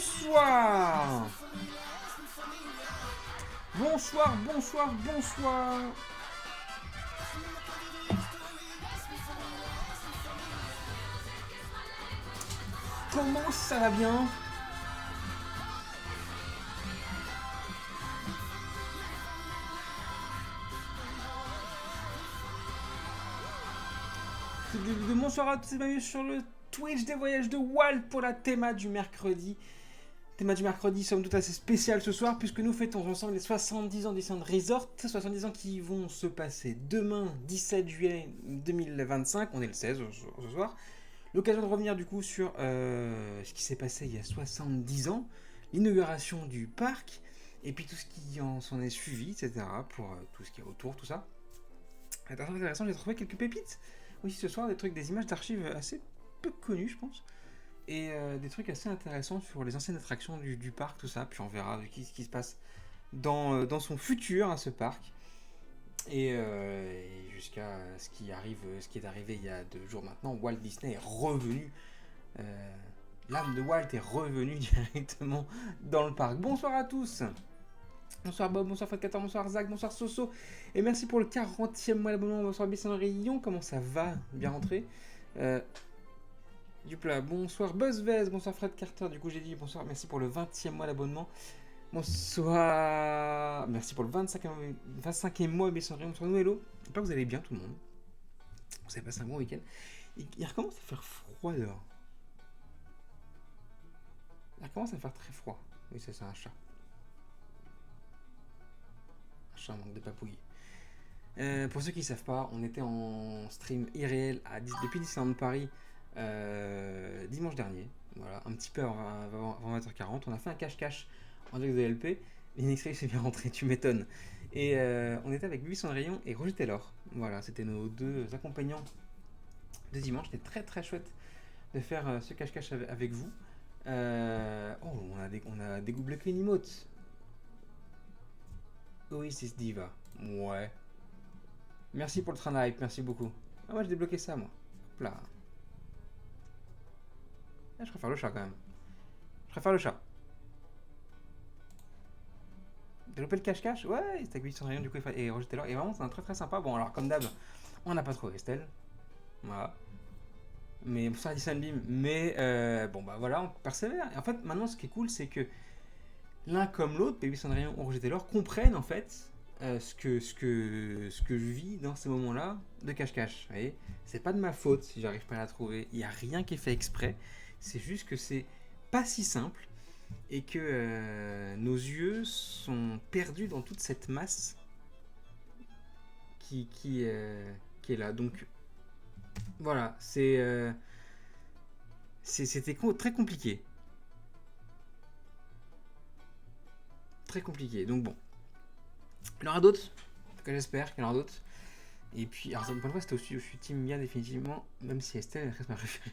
bonsoir. Bonsoir, bonsoir, bonsoir. Comment ça va bien? Bonsoir à tous et bienvenue sur le Twitch des voyages de Walt pour la théma du mercredi. Théma du mercredi, somme toute assez spéciale ce soir puisque nous fêtons ensemble les 70 ans d'Island Resort. 70 ans qui vont se passer demain 17 juillet 2025, on est le 16 ce soir. L'occasion de revenir du coup sur ce qui s'est passé il y a 70 ans, l'inauguration du parc et puis tout ce qui s'en est suivi, etc. pour tout ce qui est autour, tout ça. C'est très intéressant, j'ai trouvé quelques pépites aussi ce soir, des images d'archives assez peu connues je pense. Et des trucs assez intéressants sur les anciennes attractions du parc, tout ça. Puis on verra ce qui se passe dans son futur à ce parc. Et jusqu'à ce qui est arrivé il y a 2 jours maintenant, Walt Disney est revenu. L'âme de Walt est revenue directement dans le parc. Bonsoir à tous. Bonsoir Bob, bonsoir Fred14, bonsoir Zach, bonsoir Soso. Et merci pour le 40e mois d'abonnement. Bonsoir Bisson Rayon, comment ça va? Bien rentré. Du plat, bonsoir BuzzVez, bonsoir Fred Carter, du coup j'ai dit bonsoir, merci pour le 20e mois d'abonnement. Bonsoir, merci pour le 25e mois, bonsoir Noëlo. J'espère que vous allez bien tout le monde. Vous avez passé un bon week-end. Il recommence à faire froid dehors. Il recommence à faire très froid. Oui, ça c'est un chat. Un chat manque de papouille. Pour ceux qui ne savent pas, on était en stream irréel depuis Disneyland Paris. Dimanche dernier, voilà, un petit peu avant 20h40, on a fait un cache-cache en direct de LP. Linux s'est bien rentré, tu m'étonnes. Et on était avec Buisson Rayon et Roger Taylor. Voilà, c'était nos 2 accompagnants de dimanche. C'était très très chouette de faire ce cache-cache avec vous. On a dégoublé que les Nimotes. Oui, c'est Diva. Ouais. Merci pour le train de hype, merci beaucoup. Ah, moi j'ai débloqué ça, moi. Hop là. Je préfère le chat quand même. Je préfère le chat. Développer le cache-cache? Ouais, c'était avec son rayon du coup et Roger Taylor. Et vraiment, c'est un très très sympa. Bon, alors comme d'hab, on n'a pas trouvé Estelle. Voilà. Mais ça a dit Sunbeam. Mais bon, bah voilà, on persévère. Et en fait, maintenant, ce qui est cool, c'est que l'un comme l'autre, Baby Cendrillon ou Roger Taylor, comprennent en fait ce que je vis dans ces moments-là de cache-cache. Vous voyez, c'est pas de ma faute si j'arrive pas à la trouver. Il n'y a rien qui est fait exprès. C'est juste que c'est pas si simple et que nos yeux sont perdus dans toute cette masse qui est là. Donc voilà, c'était très compliqué. Très compliqué. Donc bon, il y en aura d'autres. En tout cas, j'espère qu'il y en aura d'autres. Et puis, alors, pour une fois, c'était aussi, je suis Team Mia définitivement, même si Estelle reste ma préférée.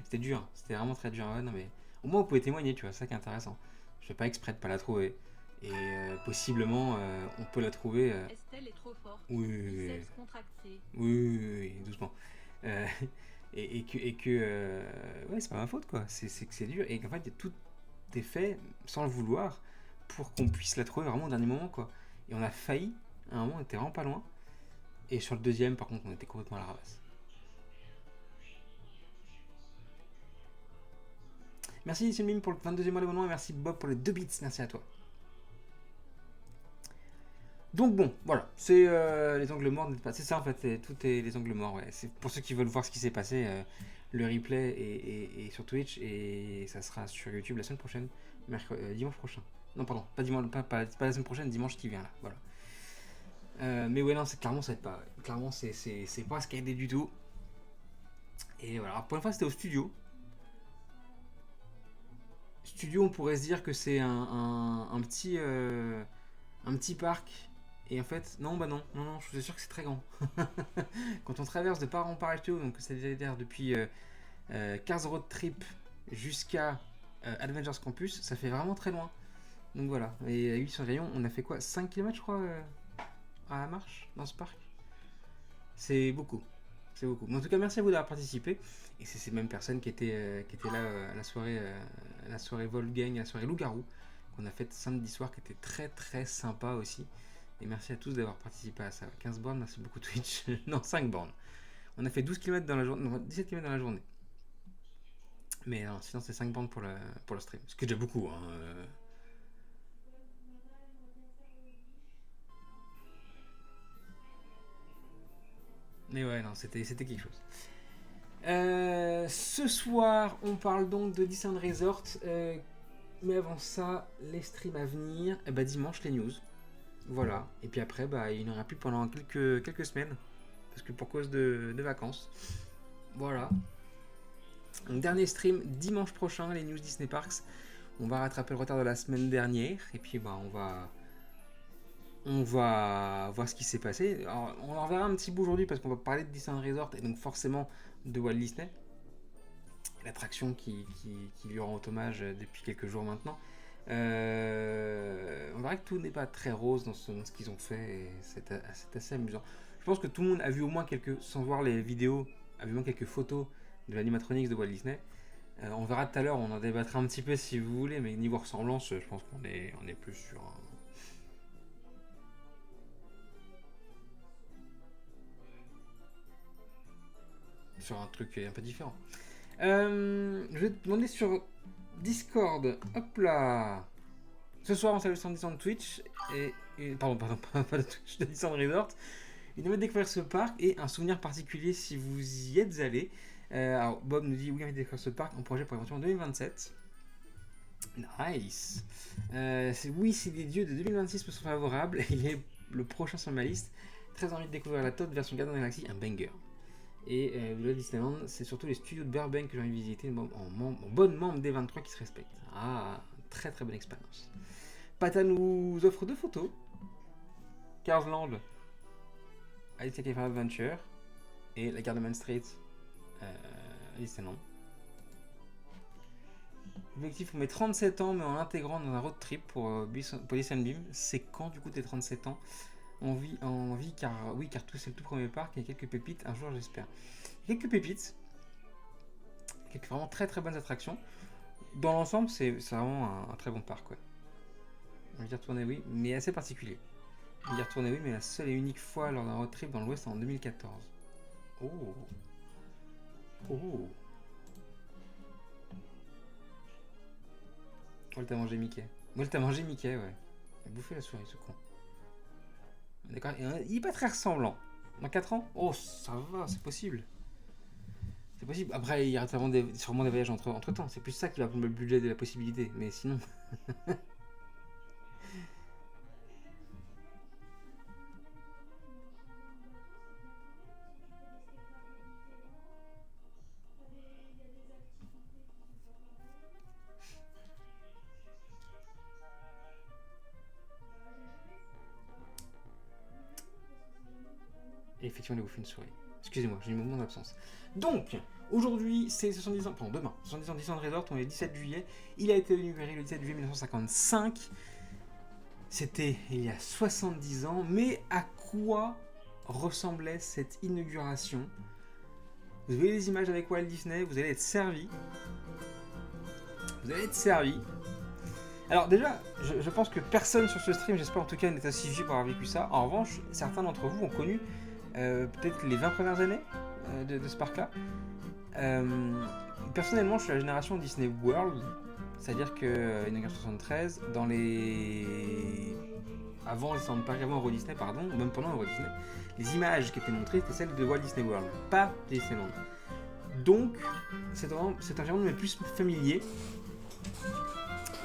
C'était dur, c'était vraiment très dur. Ouais, non, mais au moins, vous pouvez témoigner, tu vois, c'est ça qui est intéressant. Je fais pas exprès de pas la trouver. Et possiblement, on peut la trouver. Estelle est trop forte. Oui, contracté. oui, doucement. Euh, et que ouais, c'est pas ma faute, quoi. C'est que c'est dur. Et qu'en fait, tout est fait sans le vouloir pour qu'on puisse la trouver vraiment au dernier moment, quoi. Et on a failli, à un moment, on était vraiment pas loin. Et sur le deuxième, par contre, on était complètement à la ramasse. Merci Sylmim pour le 22e mois d'abonnement et merci Bob pour les 2 bits, merci à toi. Donc bon, voilà, c'est les angles morts, c'est ça en fait, tout est les angles morts, ouais. C'est pour ceux qui veulent voir ce qui s'est passé, le replay est sur Twitch et ça sera sur YouTube la semaine prochaine, dimanche prochain. Non pardon, pas dimanche, pas la semaine prochaine, dimanche qui vient là, voilà. Mais ouais non, clairement ça va être pas, clairement c'est pas scalé du tout. Et voilà, alors, pour une fois c'était au studio. Studio, on pourrait se dire que c'est un petit parc. Et en fait, non, bah non, je suis sûr que c'est très grand. Quand on traverse de part en part studio, donc c'est-à-dire depuis Cars Road Trip jusqu'à Adventures Campus, ça fait vraiment très loin. Donc voilà, et à 8 sur rayon, on a fait quoi, 5 km je crois à la marche dans ce parc. C'est beaucoup. C'est beaucoup. Mais en tout cas, merci à vous d'avoir participé. Et c'est ces mêmes personnes qui étaient là à la soirée Volgang, à la soirée Loup-Garou, qu'on a faite samedi soir, qui était très très sympa aussi. Et merci à tous d'avoir participé à ça. 15 bornes, merci beaucoup Twitch. Non, 5 bornes. On a fait 12 km dans la journée, non, 17 km dans la journée. Mais non, sinon c'est 5 bornes pour le stream. Ce qui est déjà beaucoup. Hein. Mais ouais, non, c'était quelque chose. Ce soir, on parle donc de Disneyland Resort. Mais avant ça, les streams à venir. Et bah, dimanche, les news. Voilà. Et puis après, bah, il n'y en aura plus pendant quelques semaines. Parce que pour cause de vacances. Voilà. Donc, dernier stream dimanche prochain, les news Disney Parks. On va rattraper le retard de la semaine dernière. Et puis, bah, on va voir ce qui s'est passé. Alors, on en reverra un petit bout aujourd'hui parce qu'on va parler de Disneyland Resort et donc forcément de Walt Disney. L'attraction qui lui rend hommage depuis quelques jours maintenant. On verra que tout n'est pas très rose dans ce qu'ils ont fait et c'est assez amusant. Je pense que tout le monde a vu au moins sans voir les vidéos, a vu au moins quelques photos de l'animatronics de Walt Disney. On verra tout à l'heure, on en débattra un petit peu si vous voulez, mais niveau ressemblance, je pense qu'on est plus sur un truc un peu différent. Je vais te demander sur Discord, hop là. Ce soir on salue le Disneyland Twitch pardon, pas de Twitch, de Disneyland Resort. Il nous met découvrir ce parc et un souvenir particulier si vous y êtes allé. Alors Bob nous dit oui, on va découvrir ce parc, un projet pour éventuellement 2027. Nice. Oui, c'est des dieux de 2026 me sont favorables. Il est le prochain sur ma liste. Très envie de découvrir la Todd version Garden Galaxy, un banger. Et le Disneyland, c'est surtout les studios de Burbank que j'ai envie de visiter en bonne membre des 23 qui se respectent. Ah, très très bonne expérience. Pata nous offre 2 photos. Cars Land, Alice California Adventure et la Garden Street, Disneyland. L'objectif pour mes 37 ans, mais en l'intégrant dans un road trip pour Disneyland Beam. C'est quand du coup tes 37 ans? On vit car tout c'est le tout premier parc. Il y a quelques pépites, un jour j'espère. Quelques pépites, quelques vraiment très très bonnes attractions. Dans l'ensemble, c'est vraiment un très bon parc. Ouais. On va y retourner, oui, mais assez particulier. On va y retourner, oui, mais la seule et unique fois lors d'un road trip dans l'Ouest en 2014. Oh. Oh. Walt a mangé Mickey. Walt a mangé Mickey, ouais. Il a bouffé la souris, ce con. D'accord, il est pas très ressemblant. Dans 4 ans? Oh, ça va, c'est possible. C'est possible. Après, il y aura sûrement des voyages entre temps. C'est plus ça qui va prendre le budget de la possibilité. Mais sinon. Et effectivement, il a bouffé une souris. Excusez-moi, j'ai eu un moment d'absence. Donc, aujourd'hui, c'est 70 ans, pardon, demain, 70 ans Disneyland Resort, on est le 17 juillet. Il a été inauguré le 17 juillet 1955. C'était il y a 70 ans, mais à quoi ressemblait cette inauguration? Vous voyez les images avec Walt Disney, vous allez être servi. Vous allez être servi. Alors déjà, je pense que personne sur ce stream, j'espère en tout cas, n'est aussi vieux pour avoir vécu ça. En revanche, certains d'entre vous ont connu peut-être les 20 premières années de ce parc-là. Personnellement, je suis la génération Disney World, c'est-à-dire que 1973, dans les... avant Disneyland Park, avant Euro Disney, pardon, ou même pendant Euro Disney, les images qui étaient montrées étaient celles de Walt Disney World, pas Disneyland. Donc, c'est un environnement plus familier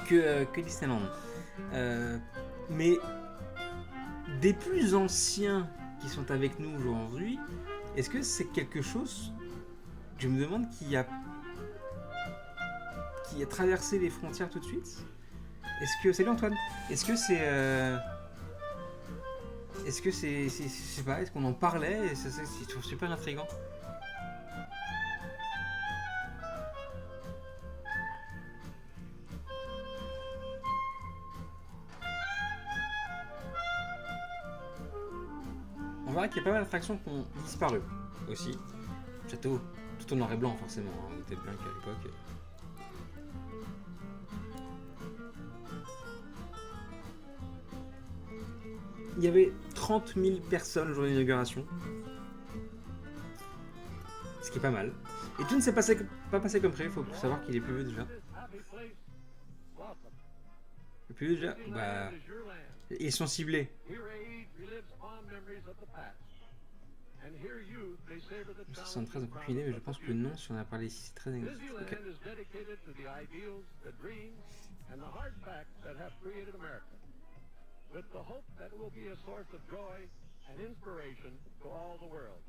que Disneyland. Mais des plus anciens qui sont avec nous aujourd'hui, est-ce que c'est quelque chose que je me demande qui a traversé les frontières tout de suite? Est-ce que... Salut Antoine. Est-ce que c'est... je sais pas, est-ce qu'on en parlait? C'est super intriguant. On verra qu'il y a pas mal d'attractions qui ont disparu aussi. Château, tout en noir et blanc forcément, hein. On était bien qu'à l'époque. Il y avait 30 000 personnes le jour de l'inauguration. Ce qui est pas mal. Et tout ne s'est pas passé comme prévu, il faut savoir qu'il est plus vieux déjà. Le plus vieux déjà, bah, ils sont ciblés. « 73 en aucune mais je pense que le nom, si on a parlé ici, c'est très négatif. » Ok. With the hope that it will be a source of joy and inspiration to all the world.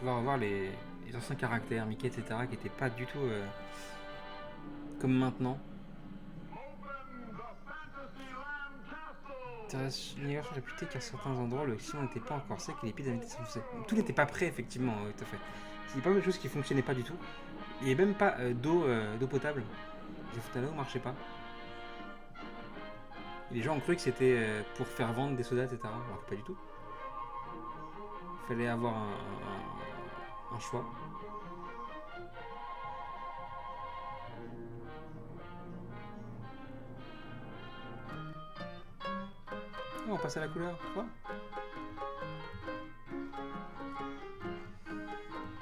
On va revoir les anciens caractères, Mickey, etc., qui n'étaient pas du tout comme maintenant. L'univers réputé qu'à certains endroits, le climat n'était pas encore sec et les pieds étaient foncés. Tout n'était pas prêt, effectivement, tout à fait. Il y a pas mal de choses qui ne fonctionnaient pas du tout. Il n'y avait même pas d'eau potable. Les fontaines à eau ne marchaient pas. Et les gens ont cru que c'était pour faire vendre des sodas, etc. Alors que pas du tout. Il fallait avoir un choix. Oh, on passe à la couleur. Quoi?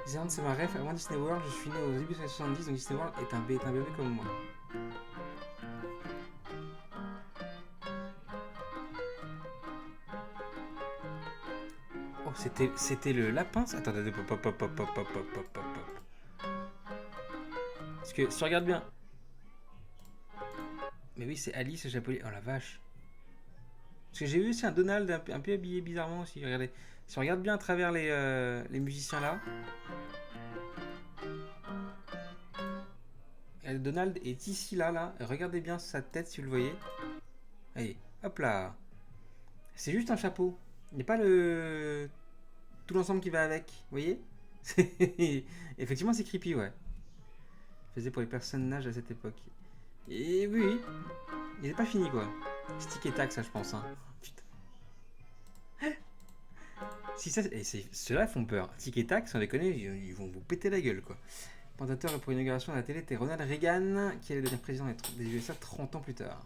Disneyland, c'est ma ref. Avant Disney World, je suis né au début des années 70, donc Disney World est un bébé comme moi. Oh, c'était le lapin. Attendez, pop. Parce que si tu regardes bien. Mais oui, c'est Alice le Chapelier. Oh la vache. Parce que j'ai vu aussi un Donald un peu habillé bizarrement aussi. Regardez. Si on regarde bien à travers les musiciens là. Donald est ici là. Regardez bien sa tête si vous le voyez. Allez, hop là. C'est juste un chapeau. Il n'y a pas tout l'ensemble qui va avec. Vous voyez? Effectivement, c'est creepy, ouais. Je faisais pour les personnages à cette époque. Et oui, il n'est pas fini quoi. Stick et tac, ça je pense. Hein. Putain. Si ça, ceux-là font peur. Tic et tac, sans déconner, ils vont vous péter la gueule quoi. Présentateur pour l'inauguration de la télé était Ronald Reagan, qui allait devenir président des USA 30 ans plus tard.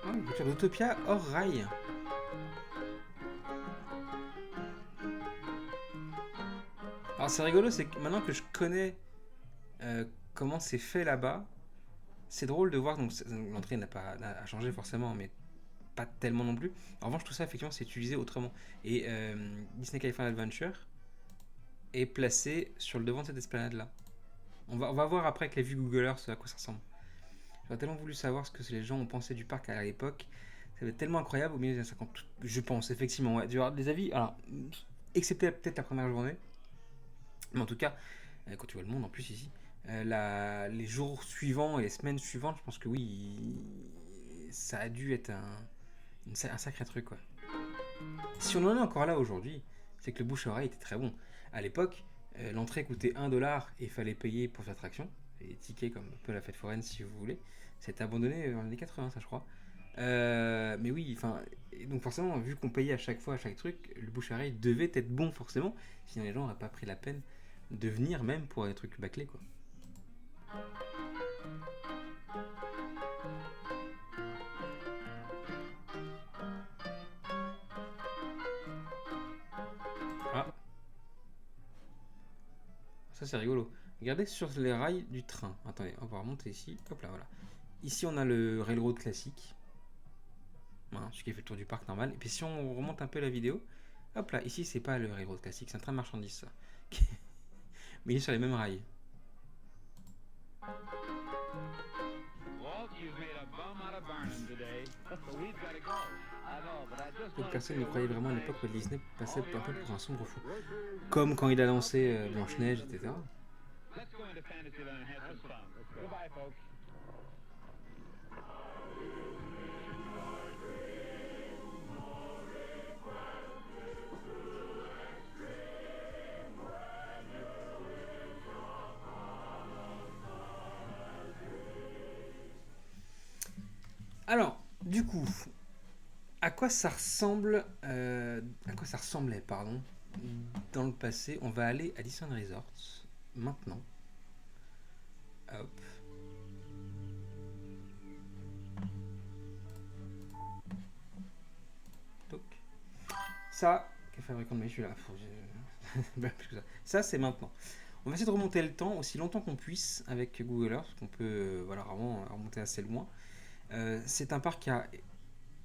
Oh, une voiture d'Utopia hors rail. Alors c'est rigolo, c'est que maintenant que je connais comment c'est fait là-bas, c'est drôle de voir, donc l'entrée n'a pas changé forcément, mais pas tellement non plus. En revanche, tout ça, effectivement, c'est utilisé autrement. Et Disney California Adventure est placé sur le devant de cette esplanade-là. On va voir après avec les vues Google Earth à quoi ça ressemble. J'aurais tellement voulu savoir ce que les gens ont pensé du parc à l'époque. Ça va être tellement incroyable au milieu des années 50. Je pense, effectivement. Ouais. Du des avis, alors, excepté peut-être la première journée. Mais en tout cas, quand tu vois le monde en plus ici, les jours suivants et les semaines suivantes, je pense que oui, ça a dû être un sacré truc quoi. Si on en est encore là aujourd'hui, c'est que le bouche à oreille était très bon. À l'époque, l'entrée coûtait 1$ et il fallait payer pour l'attraction. Et tickets comme un peu la fête foraine si vous voulez. C'était abandonné dans les années 80 ça je crois. Mais oui, enfin, donc forcément, vu qu'on payait à chaque fois à chaque truc, le bouche à oreille devait être bon forcément. Sinon les gens n'auraient pas pris la peine de venir même pour des trucs bâclés quoi. Ah, ça c'est rigolo. Regardez sur les rails du train. Attendez, on va remonter ici. Hop là, voilà. Ici on a le railroad classique. Voilà, celui qui fait le tour du parc normal. Et puis si on remonte un peu la vidéo, hop là, ici c'est pas le railroad classique, c'est un train de marchandises ça. Mais il est sur les mêmes rails. D'autres personnes ne croyaient vraiment à l'époque que Disney passait un peu pour un sombre fou. Comme quand il a lancé Blanche-Neige, etc. Alors, du coup, à quoi ça ressemble, à quoi ça ressemblait, pardon, dans le passé. On va aller à Disneyland Resort maintenant. Hop. Toc. Ça, quel fabricant de maillots, je suis là. Plus que ça. Ça, c'est maintenant. On va essayer de remonter le temps aussi longtemps qu'on puisse avec Google Earth, qu'on peut voilà, vraiment remonter assez loin. C'est un parc qui a,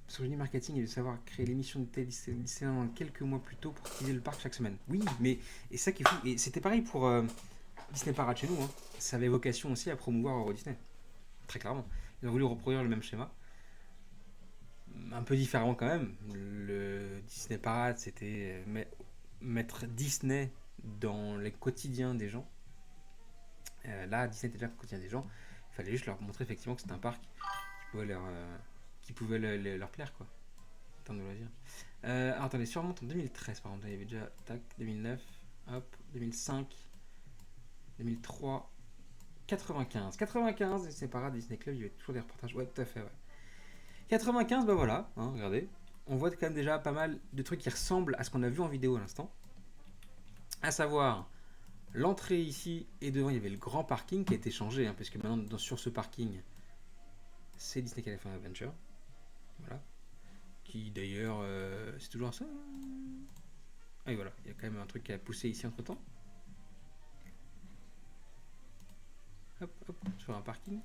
sur le marketing, et de savoir créer l'émission de télé Disneyland quelques mois plus tôt pour utiliser le parc chaque semaine. Oui, mais et ça qui est fou. Et c'était pareil pour Disney Parade chez nous. Hein. Ça avait vocation aussi à promouvoir Euro Disney. Très clairement. Ils ont voulu reproduire le même schéma. Un peu différemment quand même. Le Disney Parade, c'était mettre Disney dans les quotidiens des gens. Là, Disney était déjà le quotidien des gens. Il fallait juste leur montrer effectivement que c'était un parc qui pouvait leur plaire, quoi. En termes de loisirs. Alors, attendez, si on remonte en 2013, par exemple, il y avait déjà, tac, 2009, hop, 2005, 2003, 95. 95, c'est pas grave, Disney Club, il y avait toujours des reportages. Ouais, tout à fait, ouais. 95, bah voilà, hein, regardez. On voit quand même déjà pas mal de trucs qui ressemblent à ce qu'on a vu en vidéo à l'instant. À savoir, l'entrée ici et devant, il y avait le grand parking qui a été changé, hein, parce que maintenant, sur ce parking, c'est Disney California Adventure. Voilà. Qui d'ailleurs, c'est toujours ça. Ah et voilà, il y a quand même un truc qui a poussé ici entre temps. Hop, hop, sur un parking.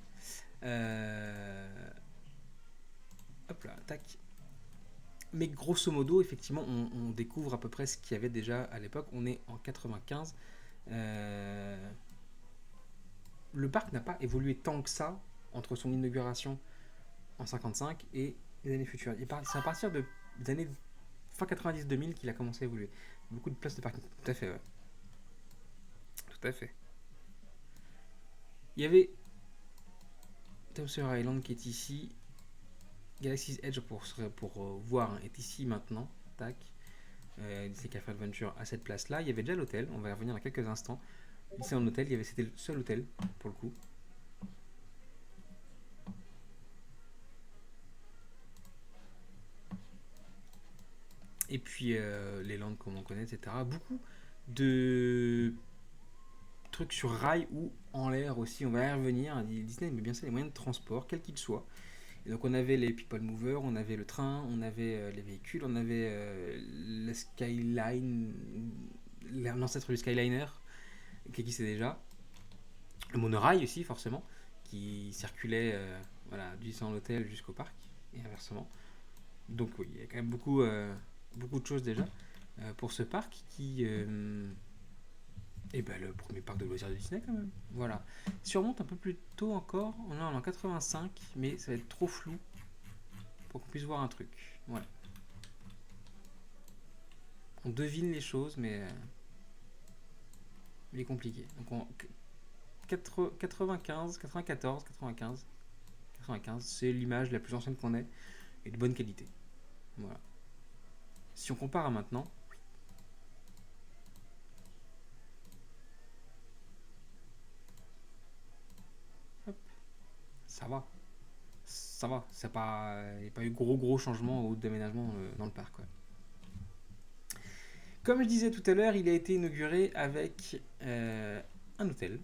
Hop là, tac. Mais grosso modo, effectivement, on découvre à peu près ce qu'il y avait déjà à l'époque. On est en 95. Le parc n'a pas évolué tant que ça entre son inauguration en 55 et les années futures. C'est à partir des années fin 90-2000 qu'il a commencé à évoluer. Beaucoup de places de parking. Tout à fait, ouais. Tout à fait. Il y avait Tom Sawyer Island qui est ici. Galaxy's Edge pour voir est ici maintenant. Tac. Disney Café Adventure à cette place-là. Il y avait déjà l'hôtel. On va y revenir dans quelques instants. Ici en hôtel, c'était le seul hôtel pour le coup. Et puis les landes comme on connaît, etc. Beaucoup de trucs sur rail ou en l'air aussi. On va y revenir. Disney aimait bien ça, les moyens de transport, quels qu'ils soient. Et donc on avait les people movers, on avait le train, on avait les véhicules, on avait la Skyline, l'ancêtre du Skyliner, qui existait déjà. Le monorail aussi, forcément, qui circulait voilà, du Disneyland Hotel jusqu'au parc, et inversement. Donc oui, il y a quand même beaucoup de choses déjà pour ce parc qui est le premier parc de loisirs de Disney quand même. Voilà. Si on remonte un peu plus tôt encore, on est en 85, mais ça va être trop flou pour qu'on puisse voir un truc. Voilà. On devine les choses, mais il est compliqué. Donc on 95, 94, 95, 95, c'est l'image la plus ancienne qu'on ait et de bonne qualité. Voilà. Si on compare à maintenant, hop, ça va. Ça va. Il n'y a pas eu gros changements ou déménagement dans le parc. Quoi. Comme je disais tout à l'heure, il a été inauguré avec un hôtel.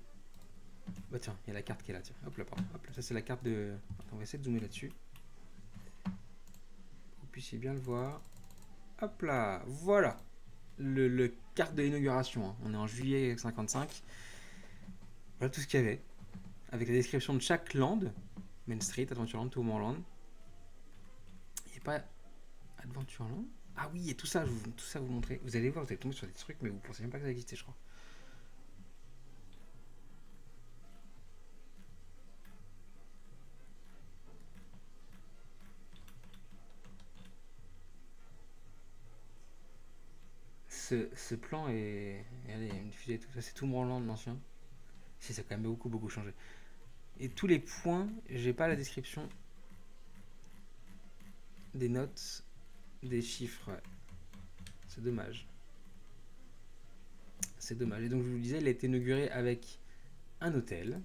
Bah tiens, il y a la carte qui est là. Tiens. Hop là, pardon. Hop là, ça c'est la carte de... Attends, on va essayer de zoomer là-dessus. Vous puissiez bien le voir. Hop là, voilà. Le carte de l'inauguration. Hein. On est en juillet 55. Voilà tout ce qu'il y avait. Avec la description de chaque land. Main Street, Adventureland, Tomorrowland. Il n'y a pas Adventureland. Ah oui, et tout ça vous montrer. Vous allez voir, vous allez tomber sur des trucs, mais vous pensez même pas que ça existait, je crois. Ce plan est... Regardez, il y a une fusée et tout ça, c'est Tomorrowland l'ancien. Si, ça a quand même beaucoup changé. Et tous les points, j'ai pas la description des notes, des chiffres. Ouais. C'est dommage. C'est dommage. Et donc je vous le disais, il a été inauguré avec un hôtel,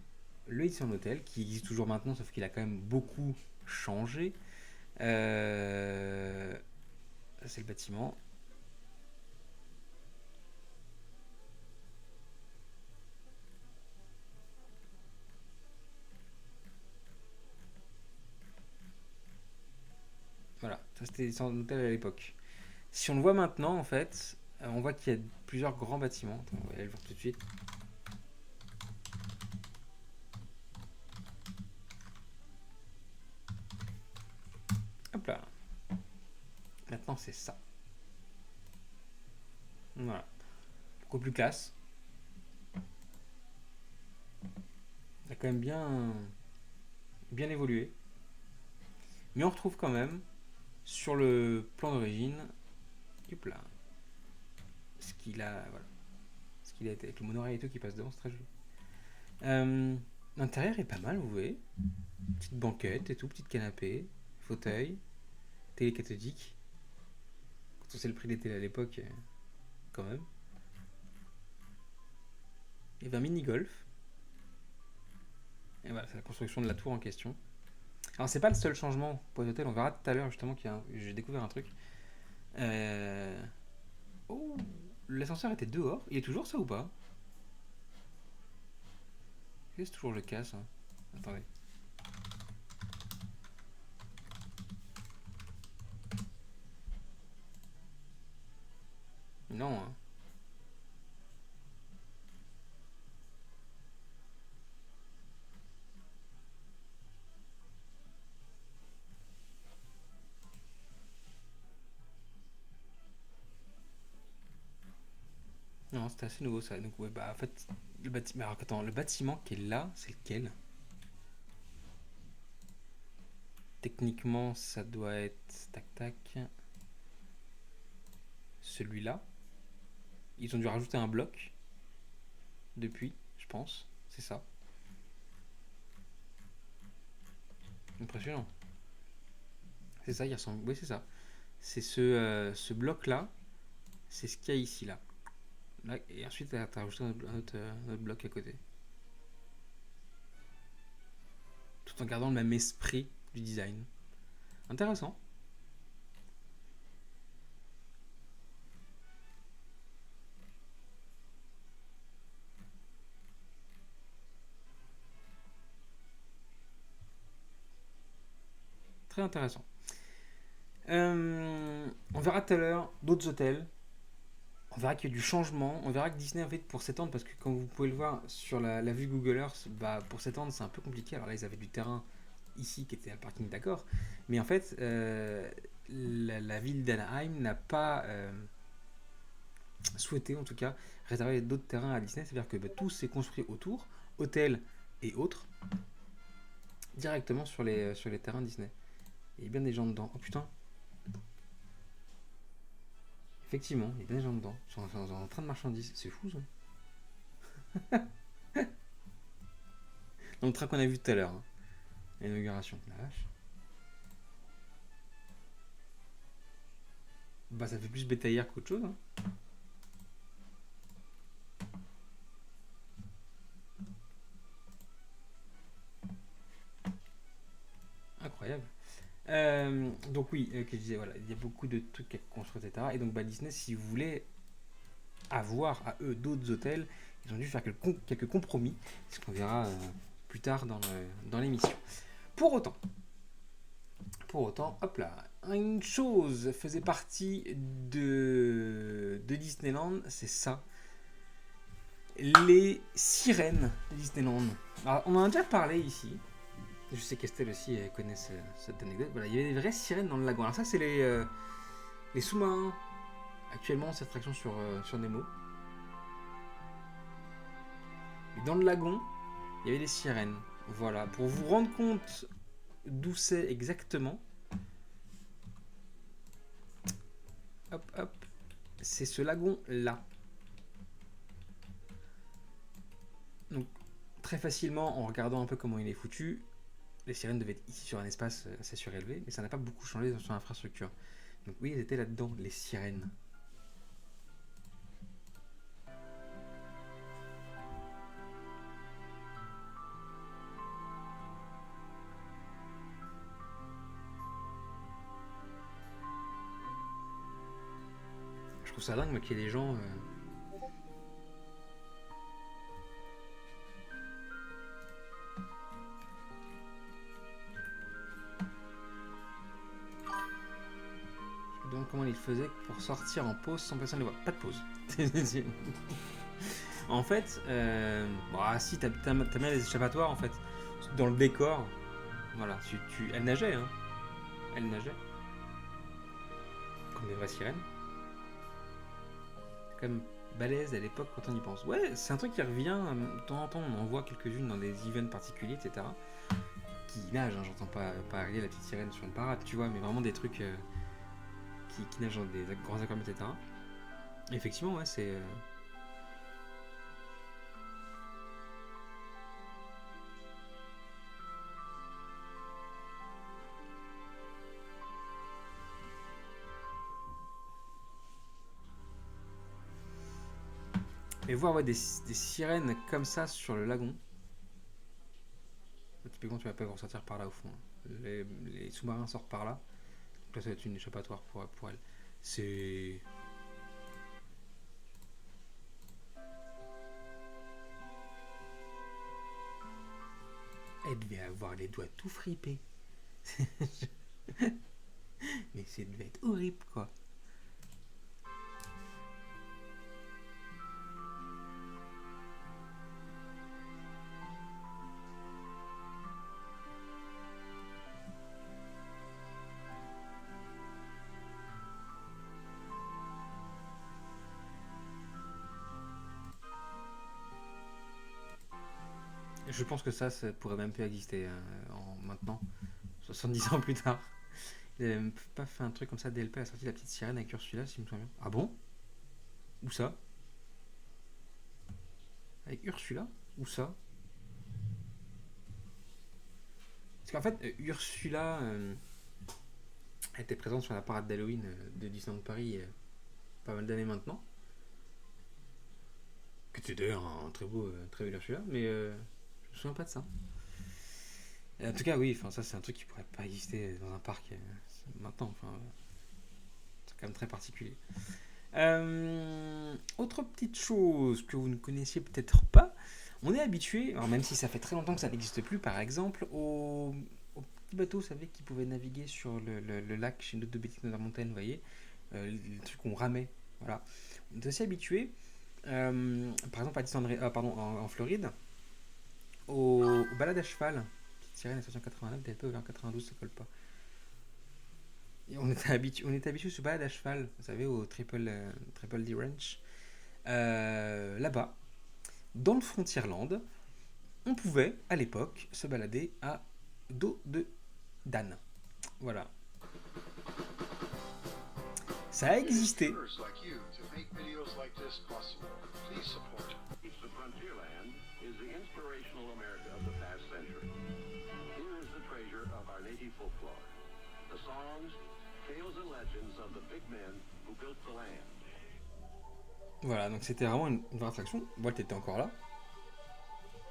le Hilton Hotel, qui existe toujours maintenant, sauf qu'il a quand même beaucoup changé. Ça, c'est le bâtiment. Voilà, ça c'était des centres d'hôtel à l'époque. Si on le voit maintenant, en fait, on voit qu'il y a plusieurs grands bâtiments. Attends, on va aller le voir tout de suite. Hop là. Maintenant, c'est ça. Voilà. Beaucoup plus classe. Ça a quand même bien évolué. Mais on retrouve quand même, sur le plan d'origine, hop là, ce qu'il a, voilà, ce qu'il a été avec le monorail et tout qui passe devant, c'est très joli. L'intérieur est pas mal, vous voyez. Petite banquette et tout, petit canapé, fauteuil, télé cathodique. Quand on sait le prix des télés à l'époque, quand même. Il y avait un mini-golf. Et voilà, c'est la construction de la tour en question. Alors, c'est pas le seul changement pour les hôtels, on verra tout à l'heure justement j'ai découvert un truc. Oh, l'ascenseur était dehors. Il est toujours ça ou pas? C'est toujours le cas ça. Attendez. Non, hein. Non, c'était assez nouveau ça. Donc, ouais, bah en fait, le bâtiment. Alors, attends, le bâtiment qui est là, c'est lequel? Techniquement, ça doit être. Tac tac. Celui-là. Ils ont dû rajouter un bloc depuis, je pense. C'est ça. Impressionnant. C'est ça, il ressemble. Oui, c'est ça. C'est ce bloc-là. C'est ce qu'il y a ici, là. Là, et ensuite, tu as rajouté un autre bloc à côté. Tout en gardant le même esprit du design. Intéressant. Très intéressant. On verra tout à l'heure d'autres hôtels. On verra qu'il y a du changement. On verra que Disney, en fait, pour s'étendre, parce que comme vous pouvez le voir sur la vue Google Earth, bah, pour s'étendre, c'est un peu compliqué. Alors là, ils avaient du terrain ici qui était un parking, d'accord. Mais en fait, la ville d'Anaheim n'a pas souhaité, en tout cas, réserver d'autres terrains à Disney. C'est-à-dire que bah, tout s'est construit autour, hôtels et autres, directement sur les terrains Disney. Il y a bien des gens dedans. Oh putain! Effectivement, il y a bien des gens dedans. Ils sont en train de marchandises. C'est fou ça. Dans le train qu'on a vu tout à l'heure. Hein. L'inauguration. La vache. Bah ça fait plus bétaillère qu'autre chose. Hein. Incroyable. Donc oui, que je disais, voilà, il y a beaucoup de trucs à construire, etc. Et donc bah, Disney, si vous voulez avoir à eux d'autres hôtels, ils ont dû faire quelques compromis, ce qu'on verra plus tard dans l'émission. Pour autant, hop là, une chose faisait partie de Disneyland, c'est ça. Les sirènes de Disneyland. Alors, on en a déjà parlé ici. Je sais qu'Estelle aussi elle connaît cette anecdote. Voilà, il y avait des vraies sirènes dans le lagon. Alors ça, c'est les sous-marins. Actuellement, cette attraction sur Nemo. Et dans le lagon, il y avait des sirènes. Voilà, pour vous rendre compte d'où c'est exactement. Hop, hop. C'est ce lagon-là. Donc, très facilement, en regardant un peu comment il est foutu, les sirènes devaient être ici sur un espace assez surélevé, mais ça n'a pas beaucoup changé sur l'infrastructure. Donc oui, elles étaient là-dedans, les sirènes. trouve ça dingue, moi, qu'il y ait des gens... Je me demande comment il faisait pour sortir en pause sans personne ne le voit. Pas de pause. En fait, si t'as bien les échappatoires, en fait, dans le décor, voilà, elle nageait, hein. Elle nageait. Comme des vraies sirènes. C'est quand même balèze à l'époque quand on y pense. Ouais, c'est un truc qui revient de temps en temps, on en voit quelques-unes dans des events particuliers, etc. Qui nagent, hein, j'entends pas arriver la petite sirène sur une parade, tu vois, mais vraiment des trucs qui nagent dans des grands aquariums, etc. Et effectivement, ouais, c'est... Et voir ouais, des sirènes comme ça sur le lagon. Typiquement, tu vas pas ressortir par là au fond. Les sous-marins sortent par là. Donc là, ça va être une échappatoire pour elle. C'est... Elle devait avoir les doigts tout fripés. Mais ça devait être horrible, quoi. Je pense que ça pourrait même plus exister maintenant, 70 ans plus tard. Il avait même pas fait un truc comme ça, DLP a sorti la petite sirène avec Ursula, si je me souviens bien. Ah bon? Où ça? Avec Ursula? Où ça? Parce qu'en fait, Ursula était présente sur la parade d'Halloween de Disneyland Paris pas mal d'années maintenant. Que c'était d'ailleurs un très bel Ursula, mais je me souviens pas de ça. Et en tout cas, oui, ça c'est un truc qui pourrait pas exister dans un parc maintenant. C'est quand même très particulier. Autre petite chose que vous ne connaissiez peut-être pas, on est habitué, alors même si ça fait très longtemps que ça n'existe plus, par exemple, aux petits bateaux, vous savez, qui pouvaient naviguer sur le lac chez notre de Betty Montagne, vous voyez, les trucs qu'on ramait, voilà. On est aussi habitué, par exemple à Disneyland, en Floride, aux balades à cheval. Petite sirène à 789, DLP vers 92, ça colle pas. Et on était habitué se balade à cheval, vous savez, au Triple D Ranch. Là-bas, dans le Frontierland, on pouvait, à l'époque, se balader à dos de d'âne. Voilà. Ça a existé. Voilà, donc c'était vraiment une vraie attraction. Walt était encore là.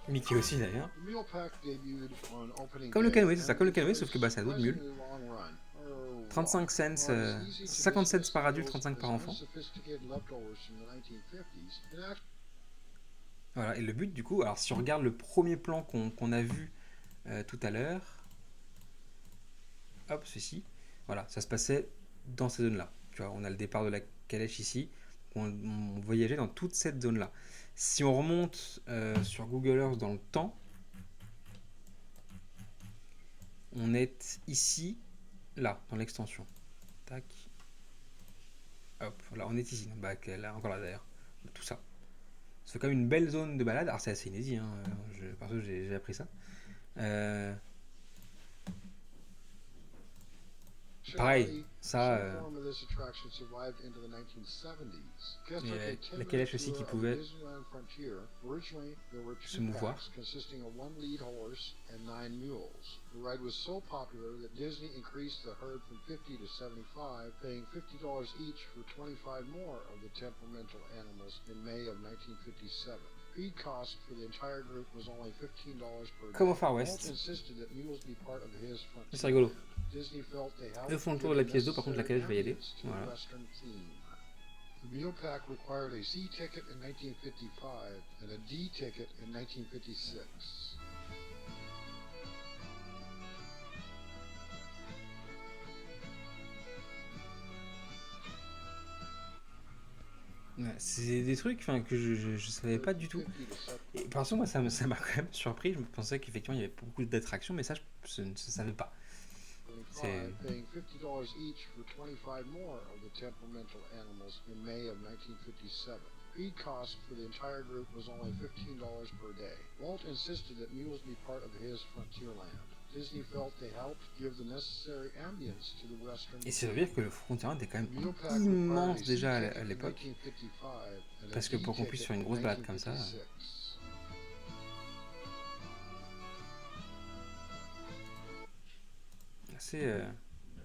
Mickey aussi d'ailleurs. Comme le canoë, c'est ça, comme le canoë, sauf que c'est à dos de mule. 35 cents, 50 cents par adulte, 35 par enfant. Voilà, et le but du coup, alors si on regarde le premier plan qu'on a vu tout à l'heure, hop, ceci, voilà, ça se passait dans ces zones-là. Tu vois, on a le départ de la calèche ici, on voyageait dans toute cette zone-là. Si on remonte sur Google Earth dans le temps, on est ici, là, dans l'extension. Tac. Hop, là, on est ici. Bah, là, encore là d'ailleurs. Tout ça. C'est quand même une belle zone de balade. Alors, c'est assez inédit, hein. Parce que j'ai appris ça. Pareil, ça. La calèche aussi qui pouvait se mouvoir. Comme au Far West. C'est rigolo. Eux font le tour de la pièce d'eau, par contre la calèche va y aller. Voilà. The meal pack required a C ticket in 1955 and a D ticket in 1956. Ouais, c'est des trucs que je savais pas du tout. Et par contre, moi, ça m'a quand même surpris. Je me pensais qu'effectivement, il y avait beaucoup d'attractions, mais ça, je ne savais pas. C'est... Paying $50 each for 25 more of the temperamental animals in May of 1957. Feed cost for the entire group was only $15 per day. Walt insisted that mules be part of his Frontierland. Disney felt they helped give the necessary ambience to the western. Et c'est dire que le Frontierland était quand même immense déjà à l'époque. Parce que pour qu'on puisse faire une grosse balade comme ça...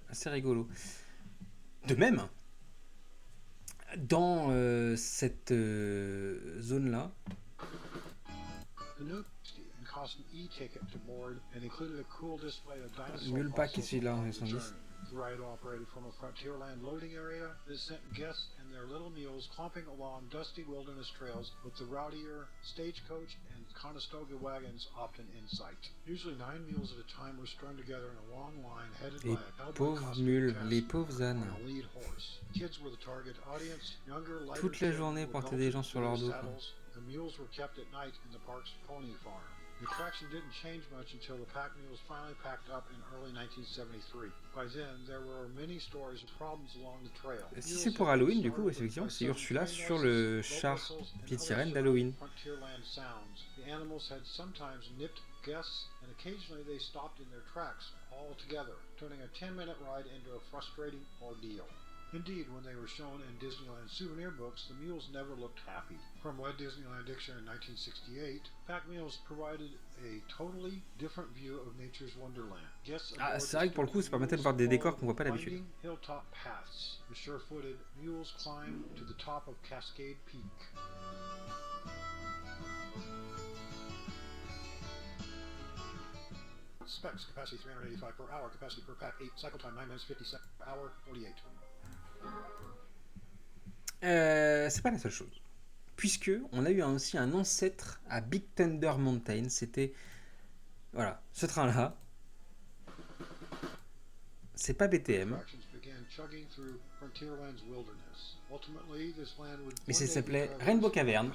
assez rigolo. De même, dans cette zone-là, Mule Pack est celui-là en 70. The ride operated from a Frontierland loading area that sent guests and their little mules clomping along dusty wilderness trails with the rowdier stagecoach and Conestoga wagons often in sight. Usually 9 mules at a time were strung together in a long line headed by a cowboy mules, les pauvres ânes. on a lead horse. Kids were the target audience. Younger, lighter toute la journée portaient des gens sur leur dos. The mules were kept at night in the park's pony farm. The attraction didn't change much until the pack mules finally packed up in early 1973. By then, there were many stories of problems along the trail. Si c'est pour Halloween, du coup, effectivement, c'est Ursula sur le char pied de sirène d'Halloween. The animals had sometimes nipped guests, and occasionally they stopped in their tracks altogether, turning a 10-minute ride into a frustrating ordeal. Indeed, when they were shown in Disneyland souvenir books, the mules never looked happy. From Walt Disneyland Dictionary in 1968, pack mules provided a totally different view of nature's wonderland. Ah, c'est vrai que pour le coup, ça permettait de voir des décors qu'on voit pas d'habitude. Hilltop paths. The sure-footed mules climb to the top of Cascade Peak. Specs, capacity 385 per hour, capacity per pack 8, cycle time 9 minutes 50 seconds per hour, 48. C'est pas la seule chose. Puisque on a eu aussi un ancêtre à Big Thunder Mountain. C'était... Voilà, ce train-là. C'est pas BTM. Mais ça s'appelait Rainbow Cavern.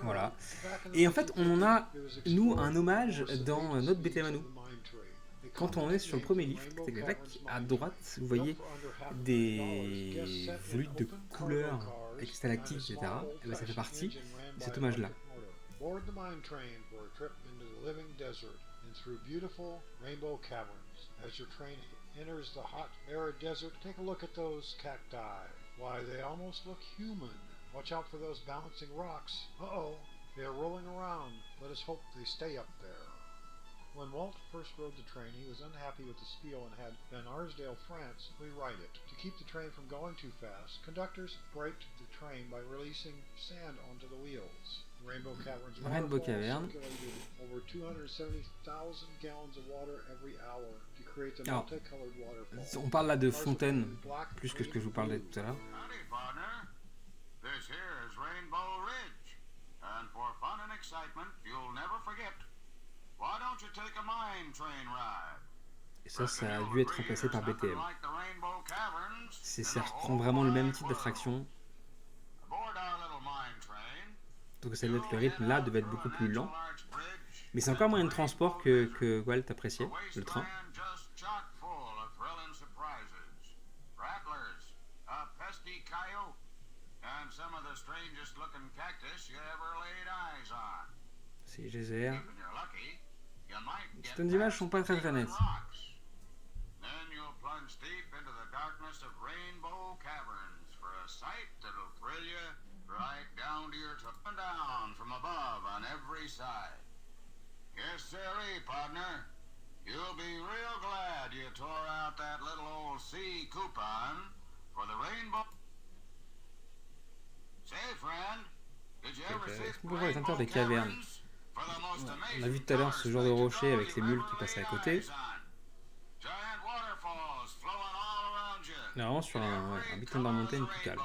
Voilà. Et en fait, on en a, nous, un hommage dans notre BTM à nous. Quand on est sur le premier livre, à droite, vous voyez des volutes de couleurs avec des stalactites, etc. Et bien, ça fait partie de cet hommage-là. Enters the hot, arid desert, take a look at those cacti. Why, they almost look human. Watch out for those bouncing rocks. Uh-oh, they're rolling around. Let us hope they stay up there. When Walt first rode the train, he was unhappy with the spiel and had Van Arsdale, France, rewrite it. To keep the train from going too fast, conductors braked the train by releasing sand onto the wheels. Rainbow Cavern's circulated over 270,000 gallons of water every hour to create the multicolored waterfall. On parle là de fontaine, plus que ce que je vous parlais tout à l'heure. Howdy, partner. This here is Rainbow Ridge. And for fun and excitement, you'll never forget. Why don't you take a mine train ride? Et ça a dû être remplacé par BTM. Ça reprend vraiment le même type d'attraction. Donc ça doit être le rythme là devait être beaucoup plus lent. Mais c'est encore un moyen de transport que Walt appréciait, le train. C'est geyser. Certaines images sont pas très nettes. Right down to your top and down from above on every side. Yes, sirree, partner. You'll be real glad you tore out that little old C coupon for the rainbow. Say, friend, did you ever see rainbow des cavernes? On a vu tout à l'heure ce genre de rocher avec les mules qui passaient à côté. Giant waterfalls flowing all around you. On est vraiment sur un beat'em down montagne plus calme.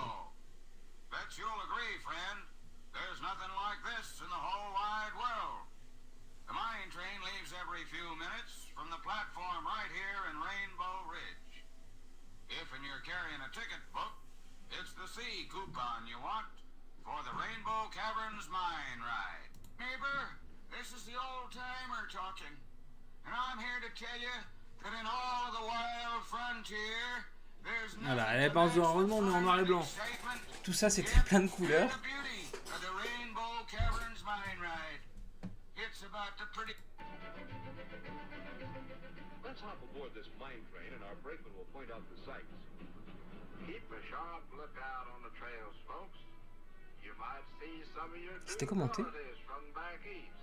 Bet you'll agree, friend. There's nothing like this in the whole wide world. The mine train leaves every few minutes from the platform right here in Rainbow Ridge. If and you're carrying a ticket book, it's the C coupon you want for the Rainbow Caverns mine ride. Neighbor, this is the old timer talking. And I'm here to tell you that in all of the wild frontier, there's Voilà, elle est pas en environnement, mais en noir et blanc. Tout ça, c'était plein de couleurs. Let's hop aboard this mine train and our brakeman will point out the sights. Keep a sharp lookout on the trails, folks. You might see some of your C'était commenté. relatives from back east.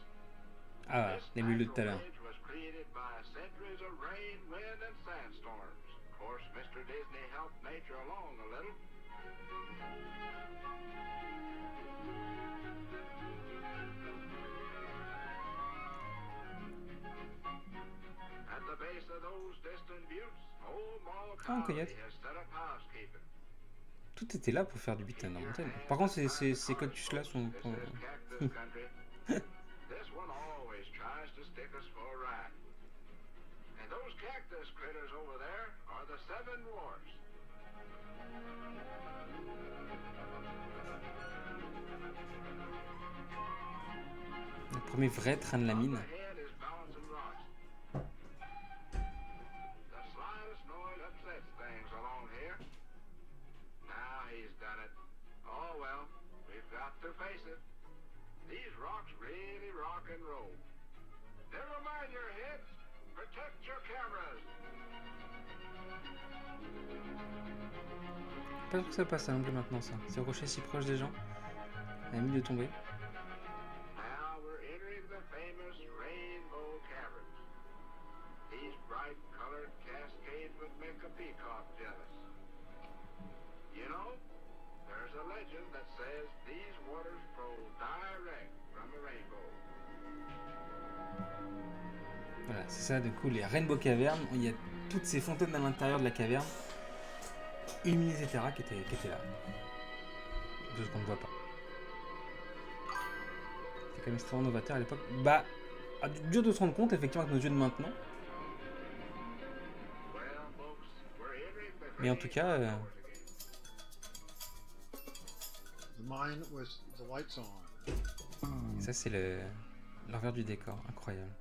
Ah, les milieux de tout à l'heure. Ridge was created by centuries of rain, wind, and sandstorms. Of course, Mr. Disney helped nature along a little. At the base of those distant buttes, old Moll Ah, ok, County yes. has set up housekeeping. Tout était là pour faire du beat'em down montagne. Par contre, ces cactus-là sont... This is cactus country. This one always tries to stick us for a ride. And those cactus critters over there are the Seven Dwarfs. Le premier vrai train de la mine. Ahead is balancing rocks. The slightest noise upsets things along here. Now he's done it. Oh well, we've got to face it. These rocks really rock and roll. Never mind your heads. Protect your cameras. Pas sûr que ça passe à l'angle maintenant, ça. Ces rochers si proches des gens. Elle a mis de tomber. Now we're entering the famous Rainbow Caverns. These bright colored cascades would make a peacock jealous. You know, there's a legend that says these waters flow direct from a rainbow. Voilà, c'est ça, du coup, les Rainbow Caverns. Il y a toutes ces fontaines à l'intérieur de la caverne. Illuminées, etc. qui étaient là. De ce qu'on ne voit pas. C'est quand même extrêmement novateur à l'époque. Bah, dur de se rendre compte, effectivement, avec nos yeux de maintenant. Well, folks, we're entering the Mais en tout cas, The mine with the lights on. ça, c'est l'envers du décor. Incroyable.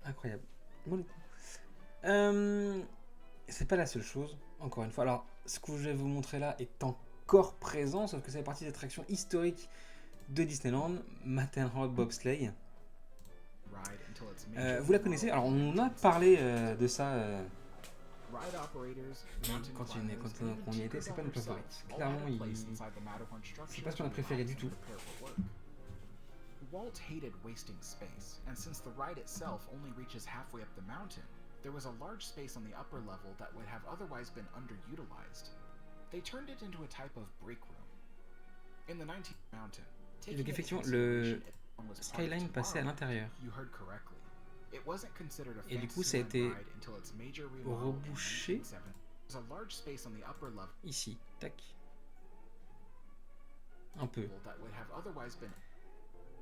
Incroyable. Bon, c'est pas la seule chose, encore une fois. Alors, ce que je vais vous montrer là est encore présent, sauf que ça fait partie des attractions historiques de Disneyland, Matterhorn Bobsleigh. Vous la connaissez? Alors, on a parlé de ça quand on y était. C'est pas notre favorite. Clairement, c'est pas ce qu'on a préféré du tout. Walt hated wasting space, and since the ride itself only reaches halfway up the mountain, there was a large space on the upper level that would have otherwise been underutilized. They turned it into a type of break room. In the 19th mountain, Et donc effectivement, le skyline passait à l'intérieur. You heard correctly. It wasn't considered a Et du fancy coup, ça a été ride until its major remodel in rebouché 1970. There's a large space on the upper level ici. Tac. Un peu. that would have otherwise been,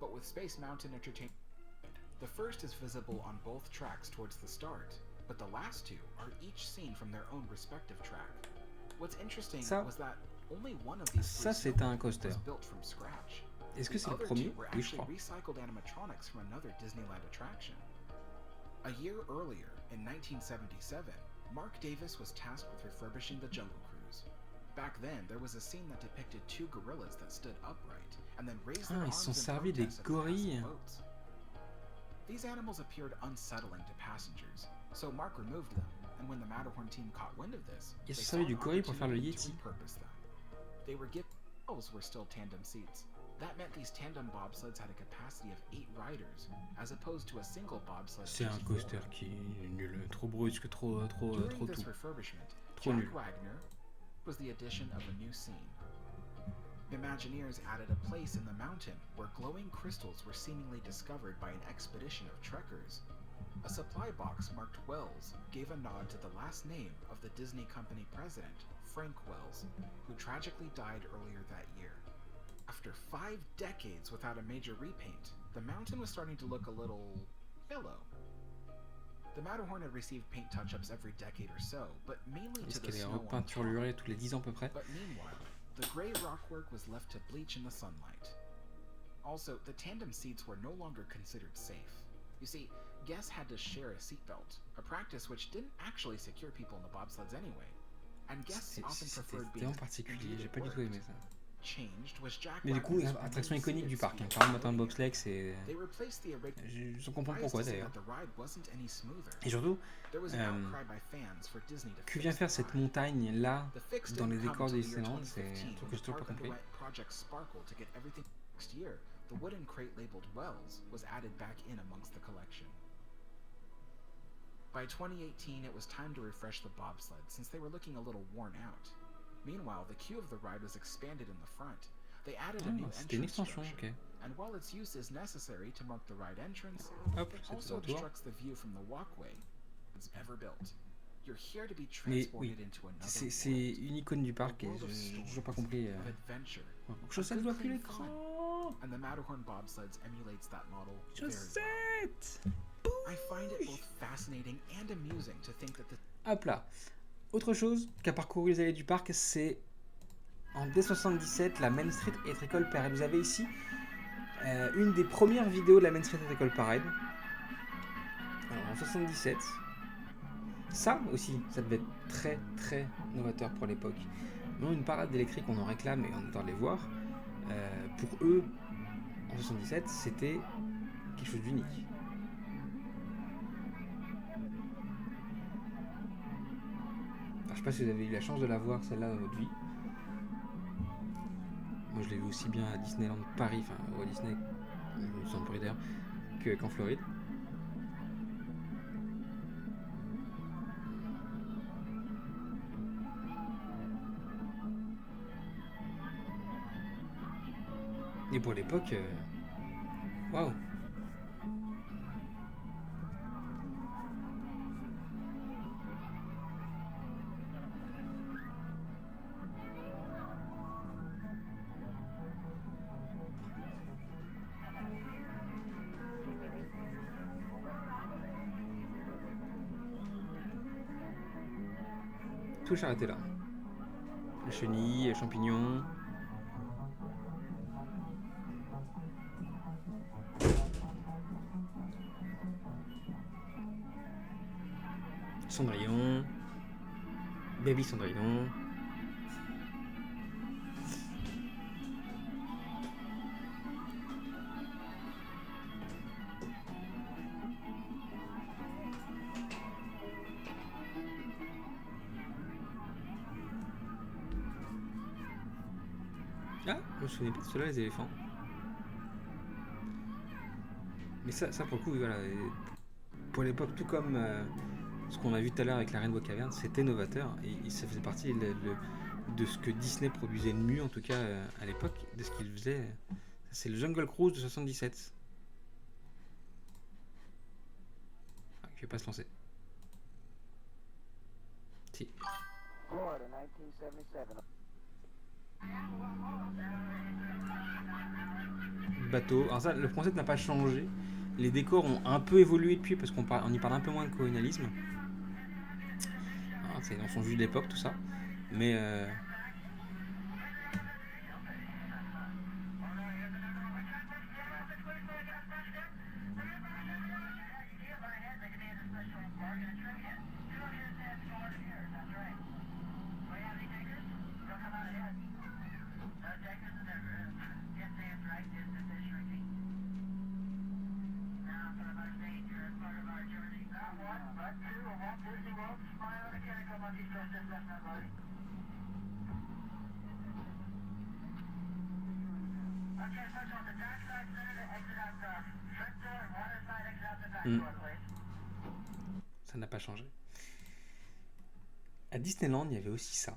but with Space Mountain Entertainment. The first is visible on both tracks towards the start, but the last two are each seen from their own respective track. What's interesting Ça- was that only one of these Ça, three c'est un snow coaster. was built from scratch. Est-ce que c'est The le other premier? two were Oui, je actually crois. recycled animatronics from another Disneyland attraction. A year earlier, in 1977, Mark Davis was tasked with refurbishing the Jungle Cruise. Back then, there was a scene that depicted two gorillas that stood upright and then raised their Ah, ils arms se sont in servis des protest of the passing gorilles. boats. These animals appeared unsettling to passengers, so Mark removed them, and when the Matterhorn team caught wind of this, Ils they se saw servaient du an gorille pour faire le opportunity to Yeti. repurpose them. They were given were still tandem seats. That meant these tandem bobsleds had a capacity of 8 riders, as opposed to a single bobsled. of C'est un just 4. coaster qui est nul, trop brusque, trop During this tout. refurbishment, Trop Jack nul. Wagner was the addition of a new scene. Imagineers added a place in the mountain where glowing crystals were seemingly discovered by an expedition of trekkers. A supply box marked Wells gave a nod to the last name of the Disney Company president, Frank Wells, who tragically died earlier that year. After 5 decades without a major repaint, the mountain was starting to look a little yellow. The Matterhorn had received paint touch-ups every decade or so, but mainly Est-ce to the qu'elle est snow on top. repeinturlurée tous les 10 ans à peu près? But meanwhile, the gray rockwork was left to bleach in the sunlight. Also, the tandem seats were no longer considered safe. You see, guests had to share a seatbelt, a practice which didn't actually secure people in the bobsleds anyway. And guests often C'était preferred being vraiment particulier, j'ai pas du tout aimé ça. changed was Jack Mais du coup, Wagner's attraction remaining iconique du seated parc, hein. speed Parle-moi d'un podium. bobsleigh, c'est... They replaced the original. Je comprends pourquoi d'ailleurs. The ride wasn't any smoother. Et surtout, There was an outcry by fans for Disney to que fix vient faire the cette ride. montagne là The fix dans les didn't come décors de till the year Disneyland? C'est un 2015 truc que when je n'ai pas Park compris. underwent Project Sparkle to get everything. Next year, the wooden crate labeled Wells was added back in amongst the collection. By 2018, it was time to refresh the bobsled since they were looking a little worn out. Meanwhile, the queue of the ride was expanded in the front. They added a new Ah, c'était une entrance extension, structure, ok. and while its use is necessary to mark the ride entrance, Hop, it c'est de also retour. obstructs the view from the walkway it's ever built. You're here to be Mais transported oui, into another c'est world. une icône du parc et j'ai toujours pas compris. Of adventure. Chaussette Good voit plus clean l'écran. fun. And the Matterhorn bobsleds emulates that model very well. Chaussette. I find it both fascinating and amusing to think that the Hop là. Autre chose qu'a parcouru les allées du parc, c'est en D77, la Main Street Electrical Parade. Vous avez ici une des premières vidéos de la Main Street Electrical Parade. Alors, en 77. Ça aussi, ça devait être très très novateur pour l'époque. Non, une parade électrique, on en réclame et on adore les voir. Pour eux, en 77, c'était quelque chose d'unique. Alors, je sais pas si vous avez eu la chance de la voir celle-là dans votre vie. Moi, je l'ai vu aussi bien à Disneyland Paris, enfin au Disney, au centre Paris d'ailleurs, qu'en Floride. Et pour l'époque, waouh! Tout est arrêté là. Les chenilles, les champignons. Cendrillon. Baby Cendrillon. Ah, je me souviens pas de ceux-là, les éléphants. Mais ça pour le coup, voilà. Pour l'époque, tout comme ce qu'on a vu tout à l'heure avec la Rainbow Cavern, c'était novateur et ça faisait partie de ce que Disney produisait de mieux, en tout cas à l'époque, de ce qu'il faisait. C'est le Jungle Cruise de 77. Ah, il ne va pas se lancer. Si. Florida, 1977. Bateau. Alors ça, le concept n'a pas changé. Les décors ont un peu évolué depuis parce qu'on y parle un peu moins de colonialisme. Alors, c'est dans son vue de l'époque tout ça. Mais ça n'a pas changé. À Disneyland, il y avait aussi ça.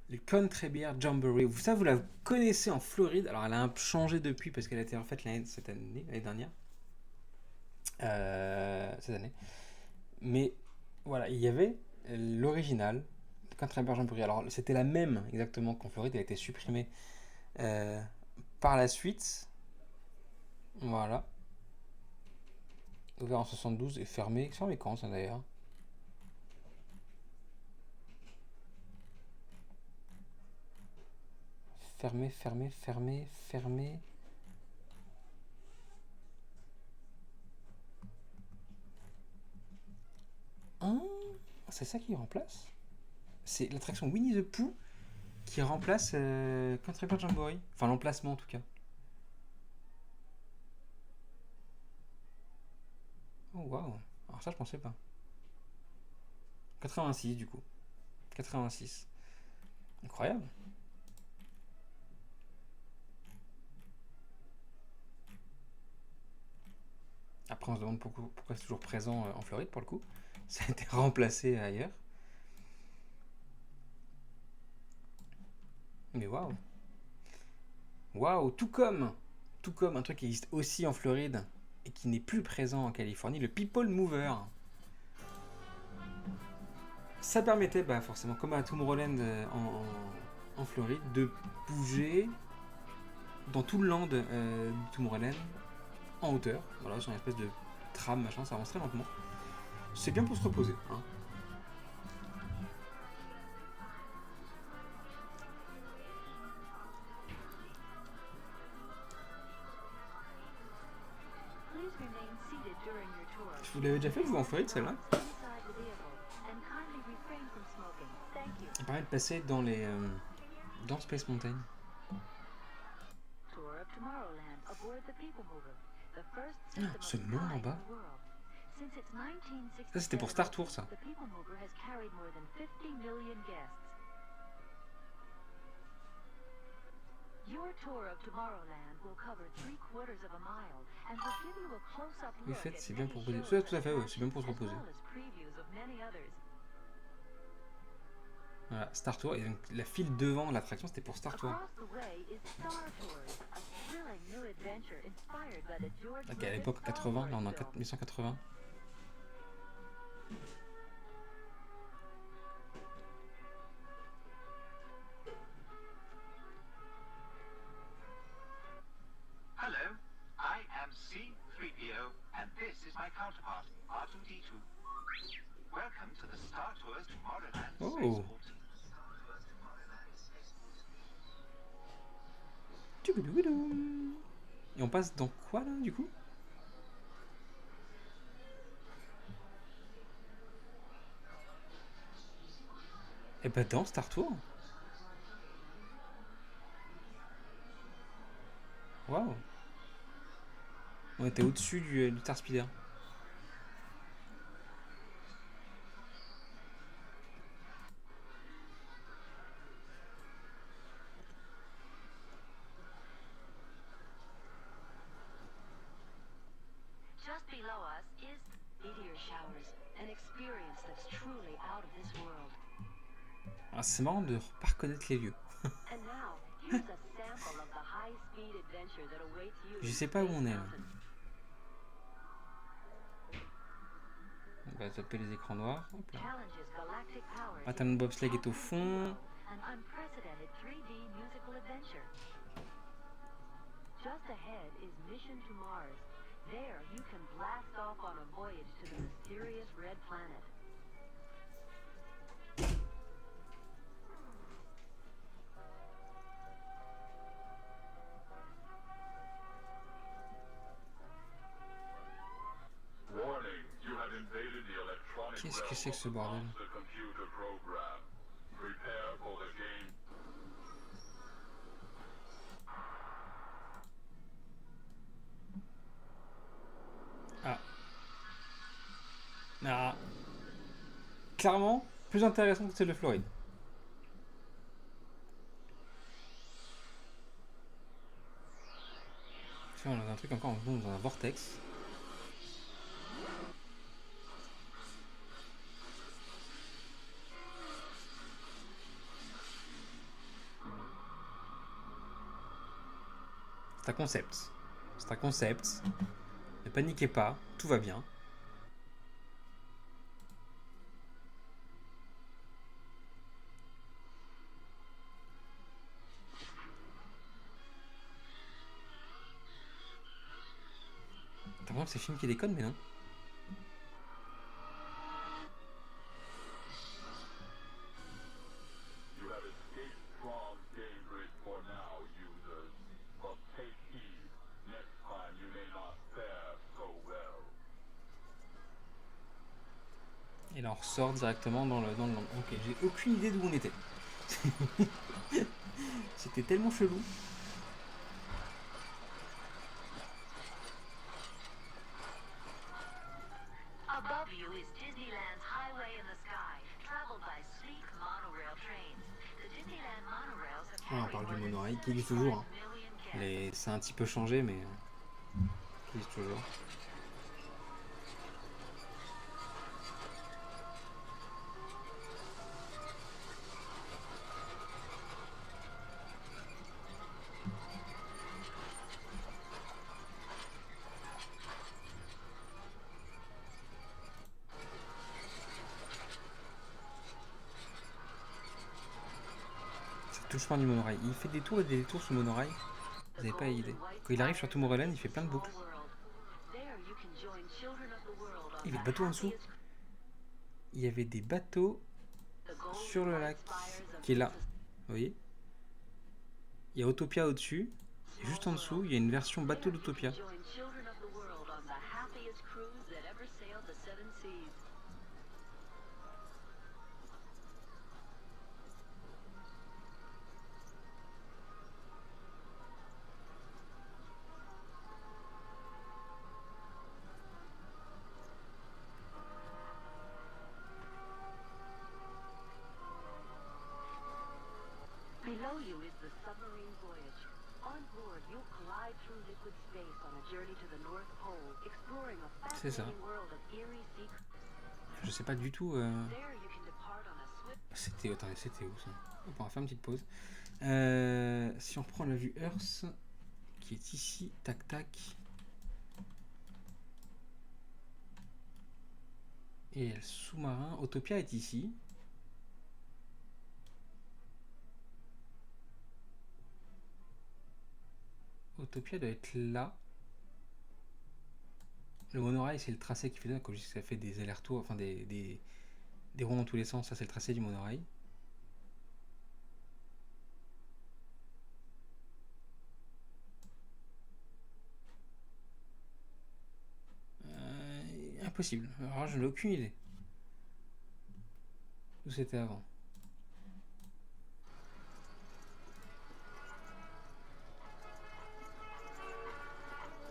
Le Country Beer Jamboree. Ça, vous la connaissez en Floride. Alors, elle a un peu changé depuis parce qu'elle a été en fait l'année dernière. Cette année. Mais voilà, il y avait l'original, le Country Beer Jamboree. Alors, c'était la même exactement qu'en Floride. Elle a été supprimée par la suite. Voilà. Ouvert en 72 et fermé. Fermé quand ça d'ailleurs? Fermé. Ah, c'est ça qui remplace? C'est l'attraction Winnie the Pooh qui remplace Country Bear Jamboree. Enfin, l'emplacement en tout cas. Oh waouh! Alors ça, je pensais pas. 86 du coup. 86. Incroyable. Après, on se demande pourquoi c'est toujours présent en Floride pour le coup. Ça a été remplacé ailleurs. Mais waouh! Waouh! Tout comme un truc qui existe aussi en Floride et qui n'est plus présent en Californie, le People Mover. Ça permettait, bah forcément, comme à Tomorrowland en Floride, de bouger dans tout le land de Tomorrowland en hauteur. Voilà, sur une espèce de tram, machin, ça avance très lentement. C'est bien pour se reposer. Hein. Please remain seated during your tour. Vous l'avez déjà fait, vous, en Floride, celle-là? Inside the vehicle and kindly refrain from smoking. Thank you. Il permet de passer dans Space Mountain. Tour of Tomorrowland aboard the People Mover, the first Ah, ce system of monde en kind bas. in the world. Since its 1967, Ça, c'était pour Star Tour, ça. the People Mover has carried more than 50 million guests. Your tour of Tomorrowland will cover 3/4 of a mile and will give you a close-up Oui, look fait, at c'est bien many pour reposer. shows Ça, tout à fait, and ouais, c'est bien pour se attractions, reposer. as well as previews of many others. Voilà, Star Tour. Et donc, la file devant l'attraction, c'était pour Star Tour. Across the way is Star Tours, a thrilling new adventure inspired by the George Donc, à Lucas l'époque, Star 80, là, on est en Wars film. 1980. Hello, I am C-3PO, and this is my counterpart, R2-D2. Welcome to the Star Tours Tomorrowland Oh. Spaceport. Tchoubidoubidou. Et on passe dans quoi, là, du coup? Eh ben, dans Star Tour. Waouh. On était au-dessus du Star Speeder. Just below us is meteor showers, an experience that's truly out of this world. Ah, c'est marrant de pas reconnaître les lieux. And now, here's a sample of the high-speed adventure that awaits you. Je in sais pas où Space on est, là. Mountain. On va taper les écrans noirs. Hop là. Challenges galactic powers Atom in Bobsleigh est au fond. an unprecedented 3D musical adventure. Just ahead is Mission to Mars. There, you can blast off on a voyage to the mysterious red planet. Warning, you have invaded the electronic Qu'est-ce que realm c'est que of ce the bordel? Monster Computer Program. Prepare for the game. Ah. Ah. Clairement, plus intéressant que celle de Floride. Tu vois, on a un truc encore dans un vortex. C'est un concept. C'est un concept. Ne paniquez pas, tout va bien. T'as l'impression que c'est le film qui déconne, mais non. You have escaped from Daybreak for now, users. But take heed. Next time you may not fare so well. Et là on ressort directement dans le land. Ok, j'ai aucune idée d'où on était. C'était tellement chelou. Above you is Disneyland's highway in the sky, traveled by sleek monorail trains. The Disneyland monorails have Ah, on carried parle du more than monorail qui existe toujours. Hein. 65 million guests. Ça a un petit peu changé, mais qui existe toujours. Tout le chemin du monorail. Il fait des tours et des détours sur le monorail. Vous n'avez pas idée. Quand il arrive sur Tomorrowland, il fait plein de boucles. Il y avait des bateaux en dessous. Il y avait des bateaux sur le lac qui est là. Vous voyez? Il y a Autopia au-dessus. Et juste en dessous, il y a une version bateau d'Autopia. Below you is the submarine voyage. On board, you'll glide through liquid space on a journey to the North Pole, exploring a C'est ça. fascinating world of eerie secrets. Je sais pas du tout. There you can depart on a swift C'était où ça? Hop, on va faire une petite pause. Si on reprend la vue Earth, qui est ici, tac tac. Et le sous-marin, Autopia est ici. Autopia doit être là. Le monorail, c'est le tracé qui fait ça, comme je dis, ça fait des allers-retours, enfin des ronds dans tous les sens. Ça, c'est le tracé du monorail. Impossible. Alors, je n'ai aucune idée où c'était avant.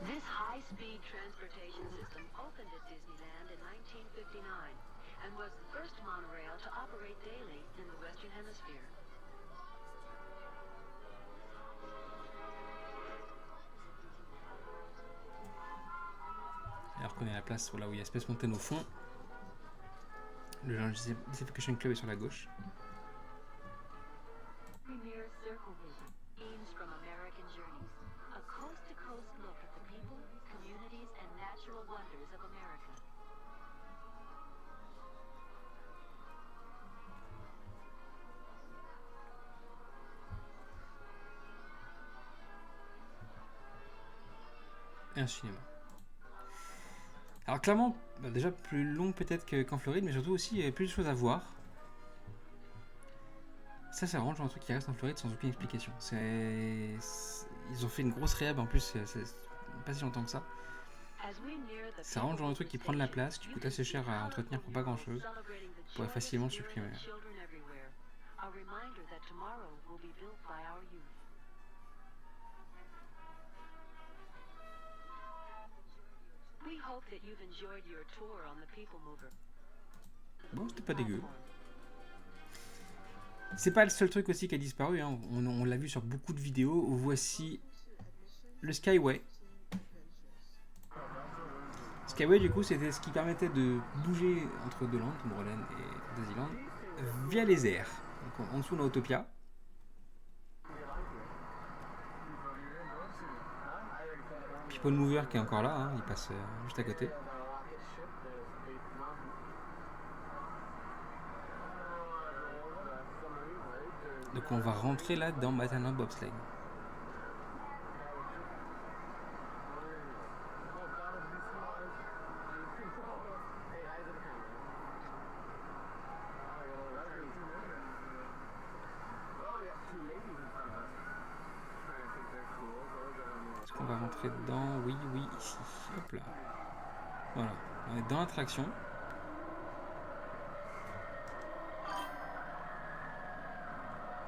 This high-speed transportation system opened at Disneyland in 1959 and was the first monorail to operate daily in the Western Hemisphere. Alors qu'on est à la place là où il y a Space Mountain au fond. Le Lounge Disneyfication Club est sur la gauche. Premier Circle Vision, themes from American Journeys, a coast-to-coast look at the people, communities, and natural wonders of America. Et un cinéma. Alors clairement, déjà plus long peut-être qu'en Floride, mais surtout aussi il y a plus de choses à voir. Ça vraiment genre un truc qui reste en Floride sans aucune explication. Ils ont fait une grosse réhab en plus, c'est pas si longtemps que ça. C'est vraiment le genre de truc qui prend de la place, qui coûte assez cher à entretenir pour pas grand chose. On pourrait facilement le supprimer. Bon, c'était pas dégueu. C'est pas le seul truc aussi qui a disparu, hein. On l'a vu sur beaucoup de vidéos. Voici le Skyway. Skyway, du coup, c'était ce qui permettait de bouger entre deux landes, Tomorrowland et Fantasyland, via les airs. Donc en dessous, on a Autopia. People Mover qui est encore là, hein, il passe juste à côté. Donc on va rentrer là dans Matana Bobsleigh. Est-ce qu'on va rentrer dedans? Oui, ici. Hop là. Voilà, on est dans l'attraction.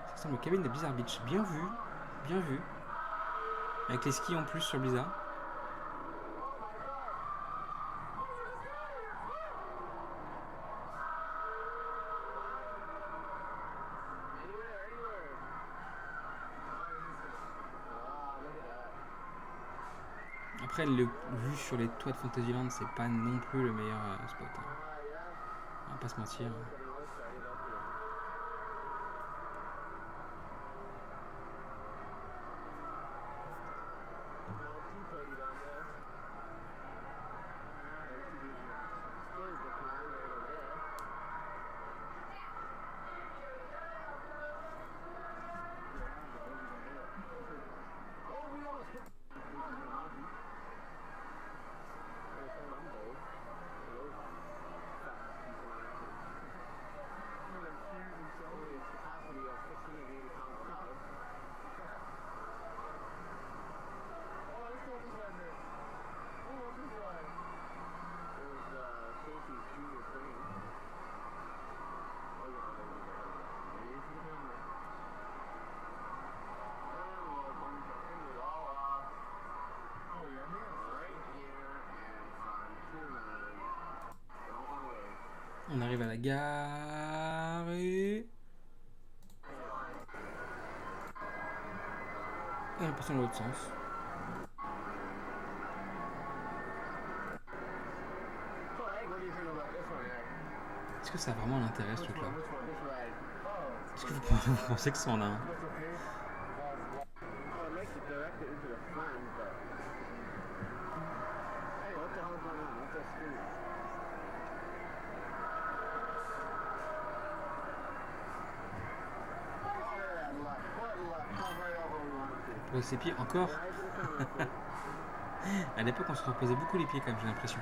Ça ressemble aux cabines de Blizzard Beach. Bien vu, bien vu. Avec les skis en plus sur Blizzard. Après, le vue sur les toits de Fantasyland, c'est pas non plus le meilleur spot. Hein. On va pas se mentir. On arrive à la gare et on passe dans l'autre sens. Est-ce que ça a vraiment un intérêt ce truc-là? Est-ce que vous pensez que ça en a un? Ouais, ses pieds encore. À l'époque, on se reposait beaucoup les pieds, quand même, j'ai l'impression.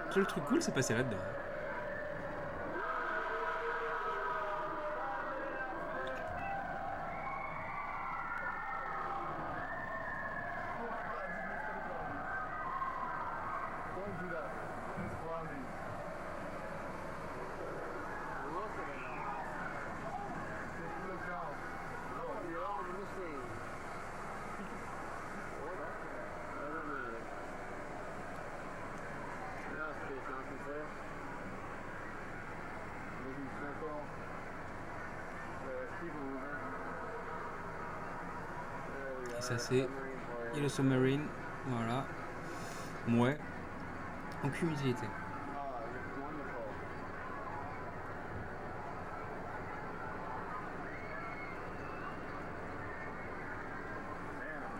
Le seul truc cool, c'est passer là-dedans. Et ça c'est Yellow Submarine, voilà. Ouais. Aucune utilité.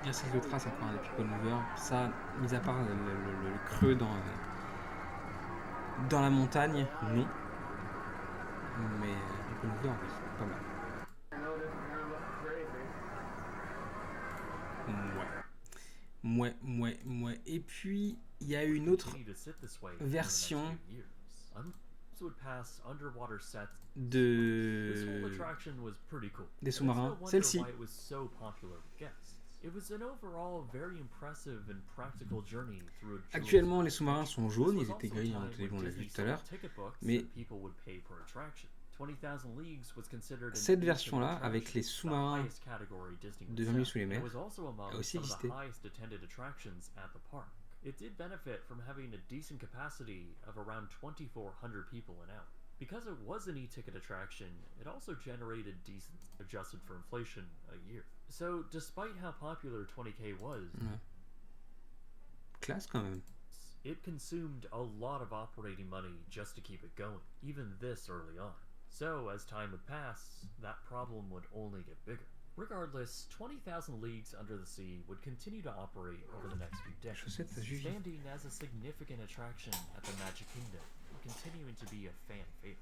Il y a cette trace encore des People Mover. Ça, mis à part le creux dans la montagne, non. Mais People Mover, oui, pas mal. Ouais. Et puis, il y a une autre version des sous-marins, celle-ci. Actuellement, les sous-marins sont jaunes, ils étaient gris, on l'a vu tout à l'heure, mais cette version-là, avec les sous-marins de 20 000 sous les mers, a aussi existé. It did benefit from having a decent capacity of around 2,400 people and out. Because it was an e-ticket attraction, it also generated decent, adjusted for inflation, a year. So, despite how popular 20K was, classe quand même. It consumed a lot of operating money just to keep it going, even this early on. So, as time would pass, that problem would only get bigger. Regardless, 20,000 Leagues Under the Sea would continue to operate over the next few Chaussette, ça decades, suffit. standing as a significant attraction at the Magic Kingdom, and continuing to be a fan favorite.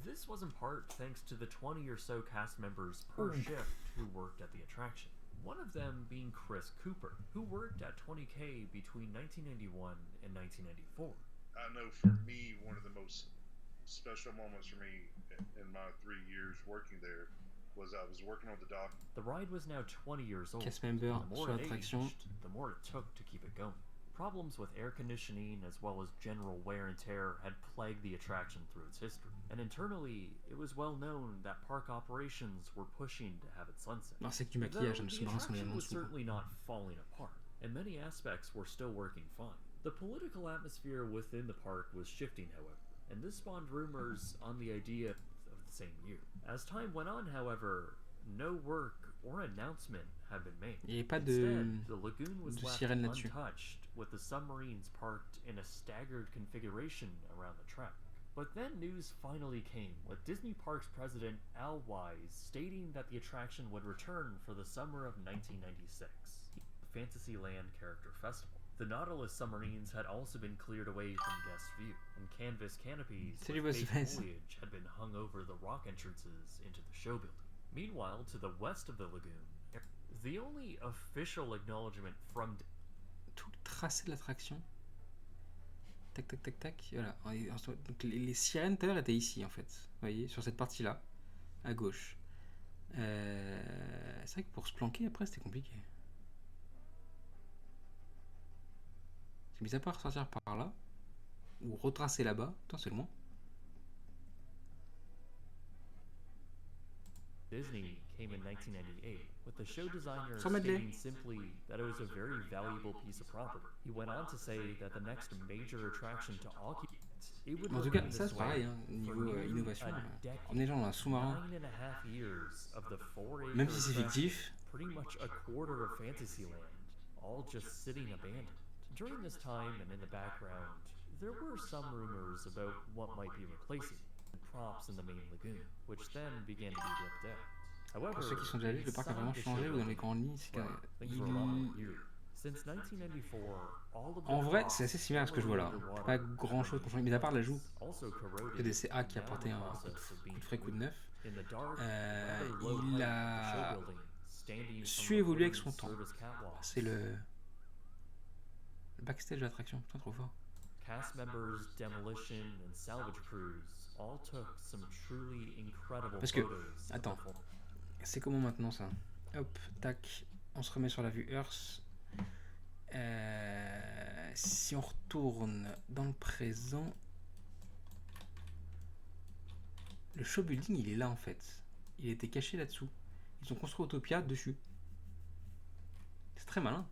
This was in part thanks to the 20 or so cast members per shift who worked at the attraction. One of them being Chris Cooper, who worked at 20K between 1991 and 1994. I know for me, one of the most special moments for me in my 3 years working there was I was working on the dock. The ride was now 20 years old. Cast member and the more sur it l'attraction. aged, the more it took to keep it going. Problems with air conditioning as well as general wear and tear had plagued the attraction through its history. And internally, it was well known that park operations were pushing to have it sunset. Non, c'est que du Though maquillage, le the sous-marin sont les attraction mêmes was sous. certainly not falling apart, and many aspects were still working fine. The political atmosphere within the park was shifting, however, and this spawned rumors on the idea of the same year. As time went on, however, no work or announcement had been made. Il n'y avait pas Instead, the lagoon was de left sirène là-dessus. untouched, with the submarines parked in a staggered configuration around the track. But then news finally came, with Disney Parks president Al Wise stating that the attraction would return for the summer of 1996, the Fantasyland Character Festival. The Nautilus submarines had also been cleared away from guest view, and canvas canopies Salut, with Boss fake Vance. foliage had been hung over the rock entrances into the show building. Meanwhile, to the west of the lagoon, the only official acknowledgement from Tout le tracé de l'attraction. Tac, tac, tac, tac. Voilà. Donc les sirènes tout à l'heure étaient ici en fait. Vous voyez, sur cette partie-là, à gauche. C'est vrai que pour se planquer après c'était compliqué. C'est mis à part sortir par là, ou retracer là-bas, tant seulement. Disney came in 1998, with the show designer Sans medley. stating simply that it was a very valuable piece of property. He went on to say that the next major attraction to occupy it would En tout cas, remain ça this c'est way pareil, hein, for niveau nearly innovation. a decade. Emmener les gens dans un sous-marin, 9.5 years of the 4-acre même si c'est attraction, fictif, pretty much a quarter of Fantasyland, all just sitting abandoned. During this time and in the background, there were some rumors about what might be replacing the props in the main lagoon, which then began to be ripped out. However, pour ceux qui sont déjà allés, le parc a vraiment inside the changé, show ou dans les building, grandes lignes, c'est que well, things were a lot weird. Since 1994, all of the en vrai, props c'est assez similaire à ce que je vois là. underwater Pas grand chose pour changer, mais à part l'ajout also corroded, de DCA qui a now apporté in the un process coup of being de frais, coup de neuf. in the dark, Euh, rather low il height a of the show building, standing su from the évoluer avec women's son temps. service catwalk. C'est le backstage de l'attraction, putain trop fort. Cast members, demolition, and salvage crews all took some truly incredible Parce que, photos of attends. the performance. C'est comment maintenant ça? Hop, tac, on se remet sur la vue Earth. Si on retourne dans le présent, le show building il est là en fait. Il était caché là-dessous. Ils ont construit Autopia dessus. C'est très malin.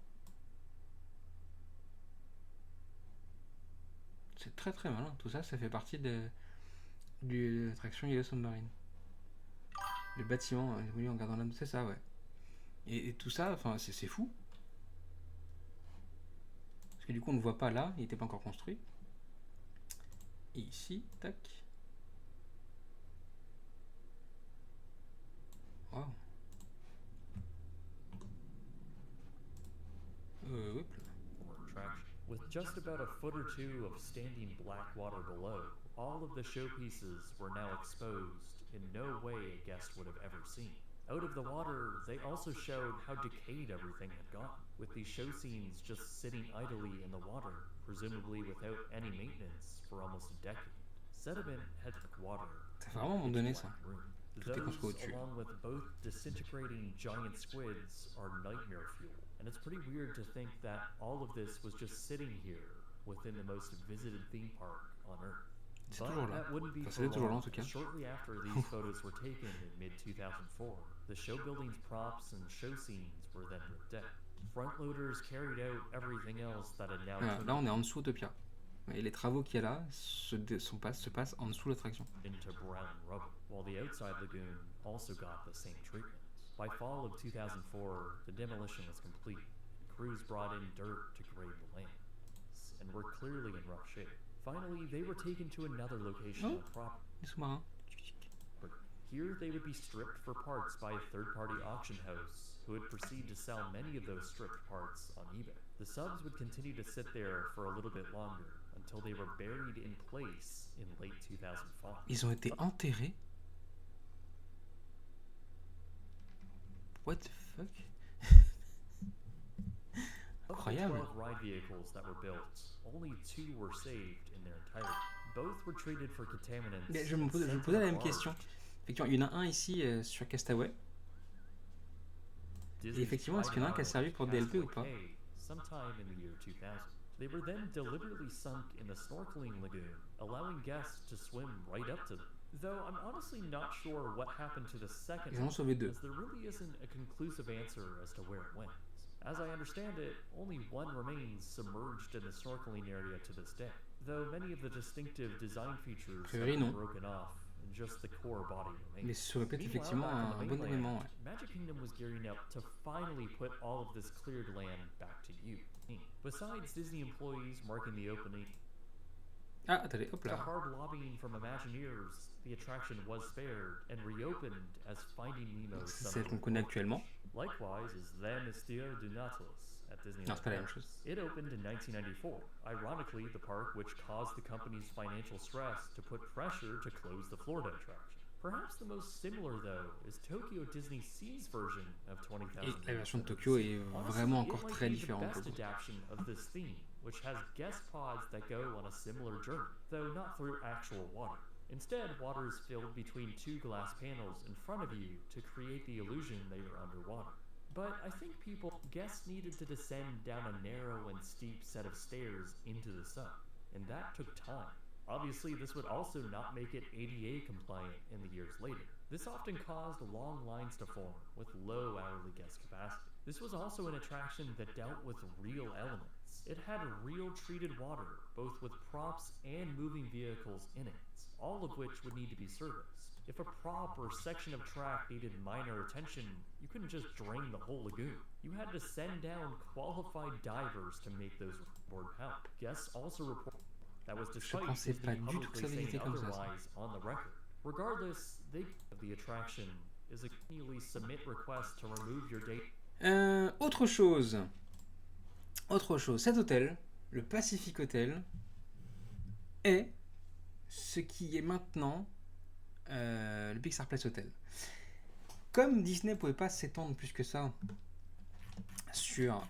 C'est très très malin. Tout ça, ça fait partie de l'attraction Yellow Submarine. Le bâtiment, oui, en gardant l'âme, c'est ça, ouais. Et tout ça, enfin, c'est fou. Parce que du coup, on ne le voit pas là, il n'était pas encore construit. Et ici, tac. Waouh. Hop là. Attraction. With just about a foot or two of standing black water below, all of the showpieces were now exposed in no way a guest would have ever seen. Out of the water, they also showed how decayed everything had gotten, with these show scenes just sitting idly in the water, presumably without any maintenance, for almost a decade. Sediment had took water. Ça fait vraiment m'en donner ça. Room. Tout est construit Those, au-dessus. along with both disintegrating giant squids, are nightmare fuel. And it's pretty weird to think that all of this was just sitting here within the most visited theme park on Earth. C'est But toujours là. that wouldn't be Enfin, for c'est toujours là en long. tout cas. Shortly after these photos were taken in mid-2004, the show building's props and show scenes were then ripped out. Front loaders carried out everything else that had now Voilà, turned là on est en dessous Autopia. Et les travaux qu'il y a là se passent en dessous de l'attraction. into brown rubble, while the outside lagoon also got the same treatment. By fall of 2004, the demolition was complete. Crews brought in dirt to grade the land, and were clearly in rough shape. Finally, they were taken to another location Oh. on property. Les sous-marins. Here they would be stripped for parts by a third-party auction house, who would proceed to sell many of those stripped parts on eBay. The subs would continue to sit there for a little bit longer, until they were buried in place in late 2005. Ils ont été enterrés? What the fuck? Of the Incroyable. 12 ride vehicles that were built, only 2 were saved in their entirety. Both were treated for contaminants. Mais je me posais la même question. Effectivement, il y en a un ici sur Castaway. Et effectivement, est-ce qu'il y en a un qui a servi pour DLP ou pas? Sometime in the year 2000. They were then deliberately sunk in the snorkeling lagoon, allowing guests to swim right up to them. Though I'm honestly not sure what happened to the second Ils en ont sauvé 2. as there really isn't a conclusive answer as to where it went. As I understand it, only one remains submerged in the snorkeling area to this day, though many of the distinctive design features have priori, been non. broken off and just the core body remains. Mais ce serait peut-être Meanwhile, effectivement back on un the bon mainland, élément. Ouais. Magic Kingdom was gearing up to finally put all of this cleared land back to you. Besides Disney employees marking the opening, Ah, attendez, hop to là. hard lobbying from Imagineers, the attraction was spared and reopened as Finding Nemo. C'est celle qu'on connaît actuellement. Likewise is Le Mystère du Nautilus at Disneyland Non, c'est pas la même Paris. chose. It opened in 1994, ironically the park which caused the company's financial stress to put pressure to close the Florida attraction. Perhaps the most similar, though, is Tokyo Disney Sea's version of 20,000 Et la version de Tokyo est vraiment encore très différente. Honestly, it might be the best adaptation of this theme, which has guest pods that go on a similar journey, though not through actual water. Instead, water is filled between 2 glass panels in front of you to create the illusion they are underwater. But I think guests needed to descend down a narrow and steep set of stairs into the sun, and that took time. Obviously, this would also not make it ADA compliant in the years later. This often caused long lines to form, with low hourly guest capacity. This was also an attraction that dealt with real elements. It had real treated water, both with props and moving vehicles in it, all of which would need to be serviced. If a prop or section of track needed minor attention, you couldn't just drain the whole lagoon. You had to send down qualified divers to make those board pound. Guests also report that was despite pensais pas Disney du tout que ça publicly avait été saying comme ça, ça. otherwise on the record. Regardless, the attraction is a continually submit request to remove your date. Autre chose. Cet hôtel, le Pacific Hotel, est ce qui est maintenant le Pixar Place Hotel. Comme Disney ne pouvait pas s'étendre plus que ça sur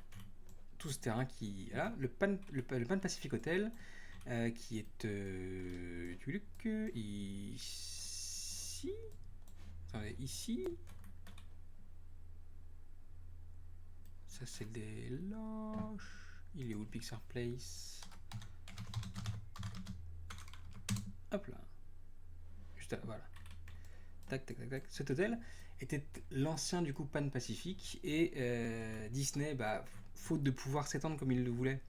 tout ce terrain qui... Là, le Pan Pacific Hotel, qui est ici. Attendez, ici. Ça c'est des loges. Il est où le Pixar Place? Hop là. Juste là, voilà. Tac, tac, tac, tac. Cet hôtel était l'ancien du coup Pan Pacific et Disney, faute de pouvoir s'étendre comme il le voulait,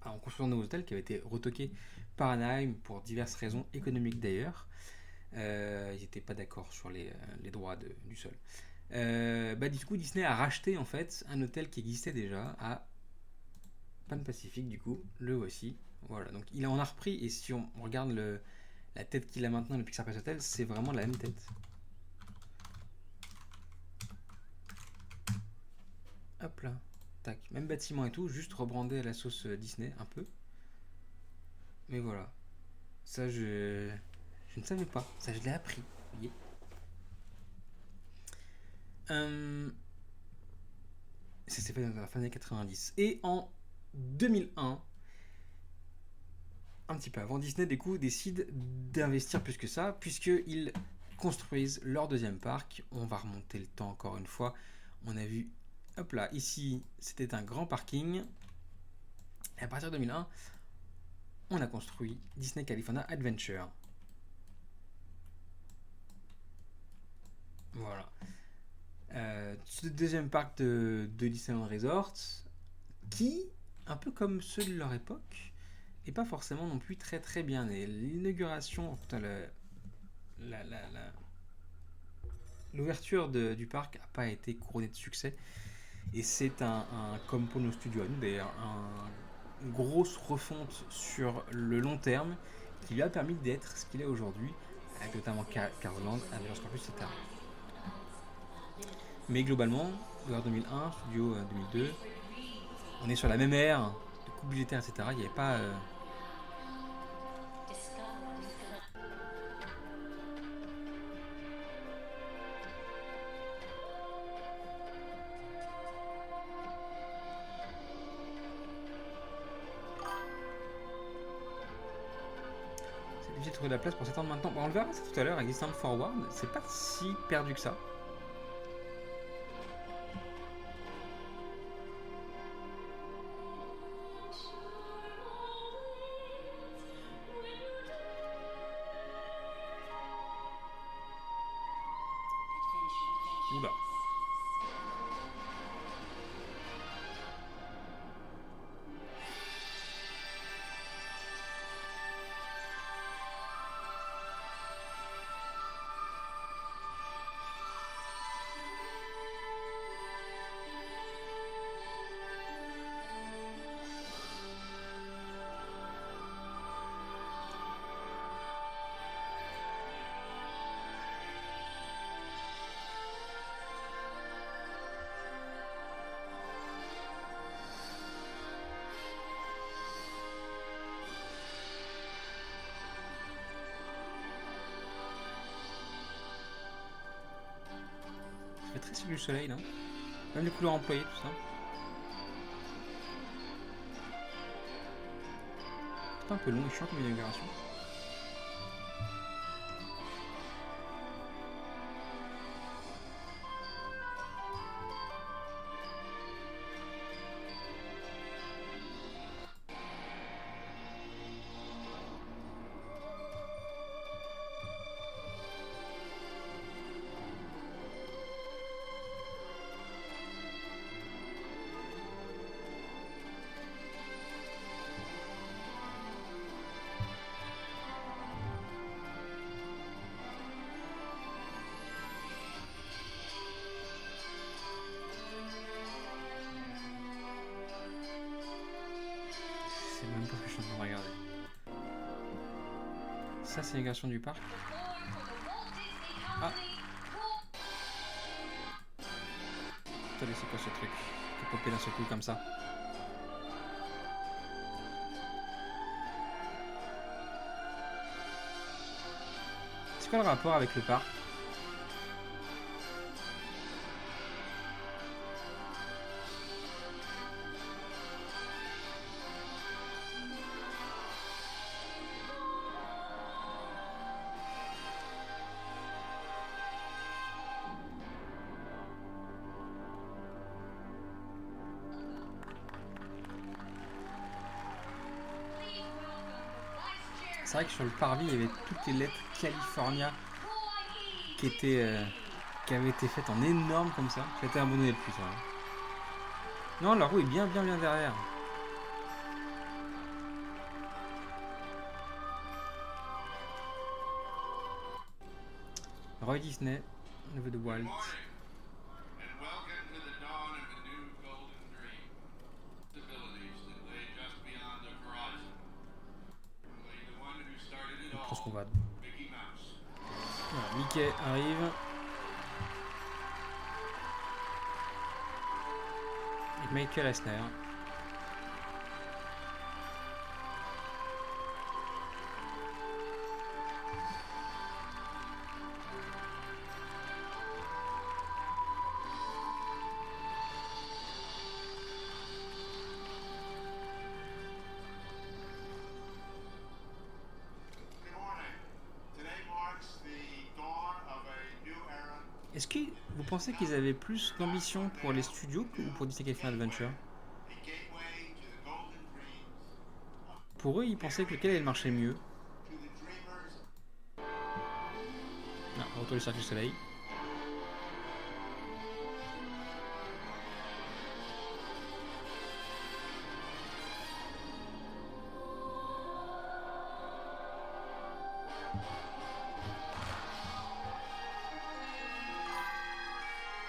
en construisant un nouveau hôtel qui avait été retoqué par Anaheim pour diverses raisons économiques d'ailleurs. Ils n'étaient pas d'accord sur les droits du sol. Du coup, Disney a racheté en fait un hôtel qui existait déjà à Pan Pacific. Du coup, le voici. Voilà. Donc, il en a repris. Et si on regarde la tête qu'il a maintenant, le Pixar Place Hotel, c'est vraiment la même tête. Hop là. Tac. Même bâtiment et tout, juste rebrandé à la sauce Disney un peu. Mais voilà. Ça, je ne savais pas. Ça, je l'ai appris. Vous voyez. Ça s'est fait dans la fin des années 90. Et en 2001, un petit peu avant, Disney du coup décide d'investir plus que ça, puisqu'ils construisent leur deuxième parc. On va remonter le temps encore une fois. On a vu, hop là, ici, c'était un grand parking. Et à partir de 2001, on a construit Disney California Adventure. Voilà. Ce deuxième parc de Disneyland Resort, qui, un peu comme ceux de leur époque, n'est pas forcément non plus très très bien né. L'inauguration, l'ouverture du parc n'a pas été couronnée de succès, et c'est comme pour nos studios à nous d'ailleurs, une grosse refonte sur le long terme qui lui a permis d'être ce qu'il est aujourd'hui, avec notamment Caroland, Avengers Campus, etc. Mais globalement, BioWare 2001, Studio 2002, on est sur la même ère de coupe budgétaire, etc. Il n'y avait pas. C'est difficile de trouver de la place pour s'étendre maintenant. Bon, on le verra ça tout à l'heure avec Distant Forward. C'est pas si perdu que ça. Oula. Ça fait très sur du soleil, non? Même les couleurs employées, tout ça. C'est pas un peu long et chiant comme inauguration. C'est même pas ce que je suis en train de regarder. Ça, c'est l'inauguration du parc. Ah! Attendez, c'est quoi ce truc qui est popé d'un seul coup comme ça? C'est quoi le rapport avec le parc? C'est vrai que sur le parvis, il y avait toutes les lettres California qui avaient été faites en énorme comme ça. C'était abandonné depuis ça. Non, la roue est bien derrière. Roy Disney, neveu de Walt. Je pense qu'on va... Voilà, Mickey arrive. Et Michael Eisner. Est-ce que vous pensez qu'ils avaient plus d'ambition pour les studios ou pour Disney California Adventure? Pour eux, ils pensaient que lequel allait marcher mieux? Non, retour du Cirque du Soleil.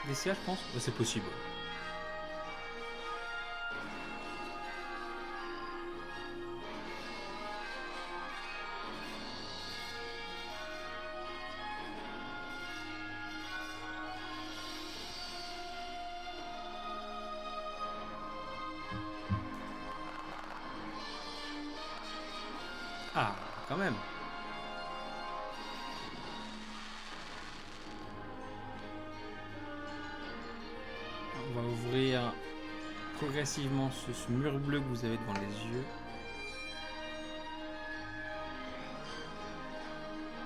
DCA, je pense. C'est possible. Ah, quand même. On va ouvrir progressivement ce mur bleu que vous avez devant les yeux.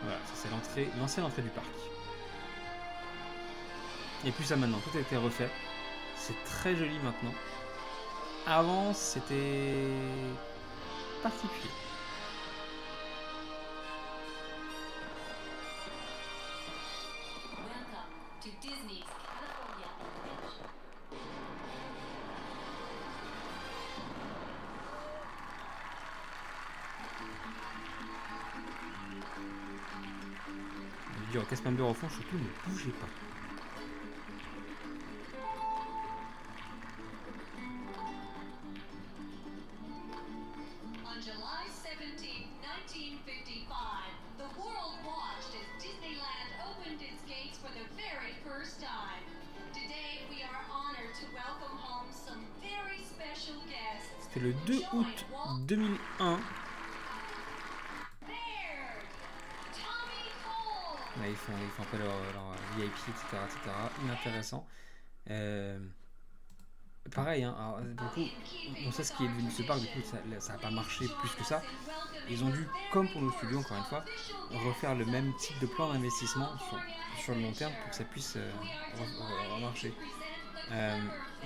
Voilà, ça c'est l'entrée, l'ancienne entrée du parc. Et puis ça maintenant, tout a été refait. C'est très joli maintenant. Avant, c'était particulier. Welcome to Disney's California Adventure. Je dis au casse-member au fond, surtout ne bougez pas. On July 17, 1955, the world watched as Disneyland opened its gates for the very first time. Today, we are honored to welcome home some very special guests. C'était le 2 août 2001. There, Tommy Cole. Là, ils font un peu leur VIP, etc., etc. Inintéressant. Pareil, hein, alors, du coup, on sait ce qui est devenu ce parc, du coup, ça n'a pas marché plus que ça. Ils ont dû, comme pour nos studios, encore une fois, refaire le même type de plan d'investissement sur le long terme pour que ça puisse remarcher.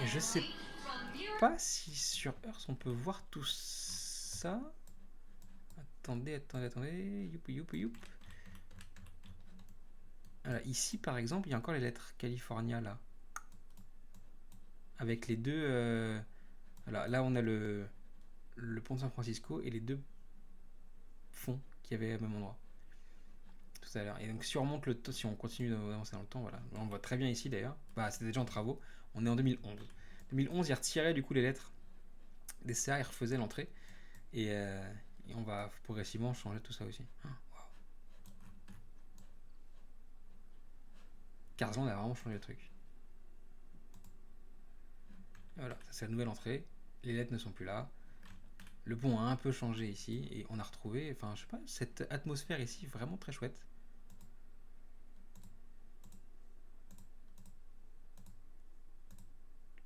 Je sais pas si sur Earth on peut voir tout ça. Attendez. Youp. Voilà, ici, par exemple, il y a encore les lettres California, là. Avec les deux... voilà, là, on a le pont de San Francisco et les deux fonds qu'il y avait au même endroit. Tout à l'heure. Et donc, si on remonte le temps, si on continue d'avancer dans le temps, voilà. On voit très bien ici, d'ailleurs. Bah, c'était déjà en travaux. On est en 2011. 2011, ils retiraient, du coup, les lettres des CA, ils refaisaient l'entrée. Et on va progressivement changer tout ça aussi. Ah, wow. Cars Land a vraiment changé le truc. Voilà, ça c'est la nouvelle entrée. Les lettres ne sont plus là. Le pont a un peu changé ici. Et on a retrouvé, enfin je sais pas, cette atmosphère ici vraiment très chouette.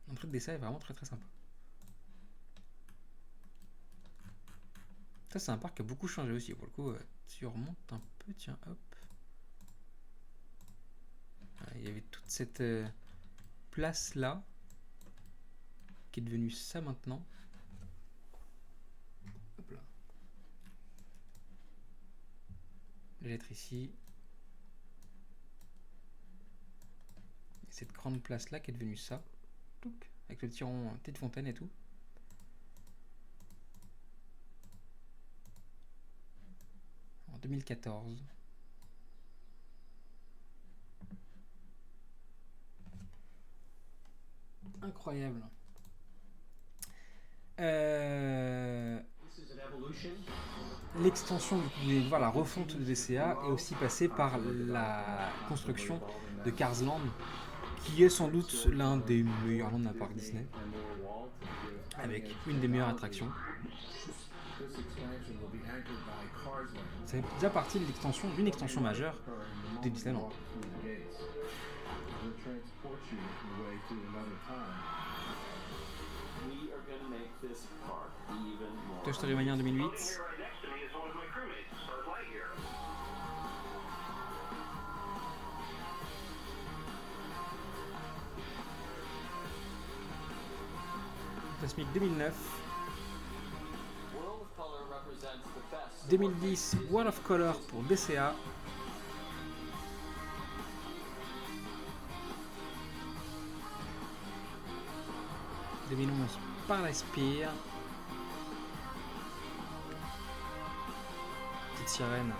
L'entrée de Dessa est vraiment très sympa. Ça c'est un parc qui a beaucoup changé aussi. Pour le coup, si on remonte un peu, tiens, hop. Voilà, il y avait toute cette place là. Qui est devenu ça maintenant. Hop là. Les lettres ici. Et cette grande place là qui est devenue ça. Avec le petit rond, petite fontaine et tout. En 2014. Incroyable. L'extension, vous pouvez voir la refonte de DCA est aussi passée par la construction de Cars Land, qui est sans doute l'un des meilleurs lands d'un parc Disney, avec une des meilleures attractions. C'est déjà partie de l'extension, d'une extension majeure de Disneyland. Toy Story Mania en 2008. Fantasmic 2009. 2010, World of Color pour DCA. « 2011 par la Spire. Petite sirène.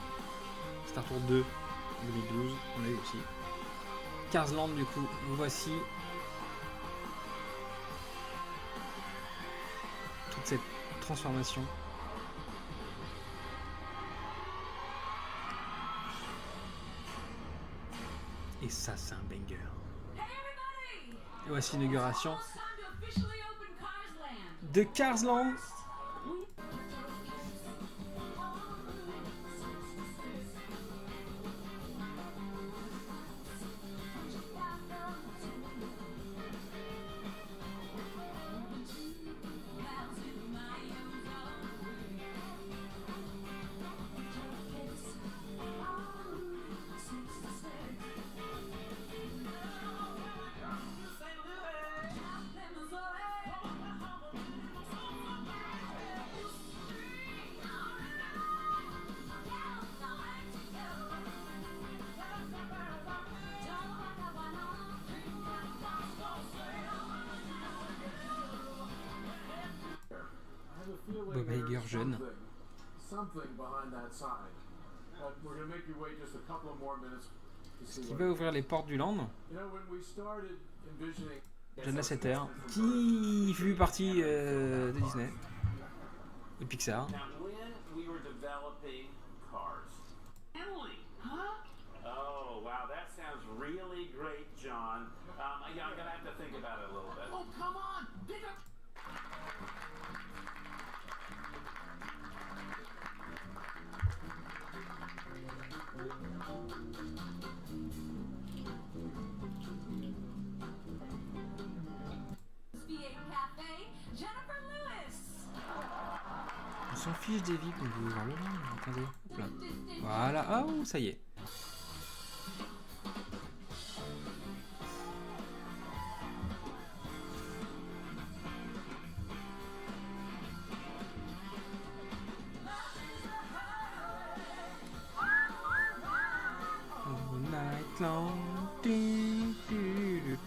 Star Tour 2 2012, on l'a eu aussi. Cars Land du coup, nous voici. Toute cette transformation. Et ça, c'est un banger. Et voici l'inauguration de Cars Land. Bob Iger jeune. Est-ce qu'il va ouvrir les portes du land? John Lasseter, qui fait partie de Disney, de Pixar. Oh, wow, that sounds really great, John. Yeah, I'm gonna have to think about it a little bit. Oh, come on! Pick up! Cafe, Jennifer Lewis. On s'en fiche des vies, on veut ouvrir le land. Attendez, hop là. Voilà, ah, oh, ça y est. All night long. Du, du, du.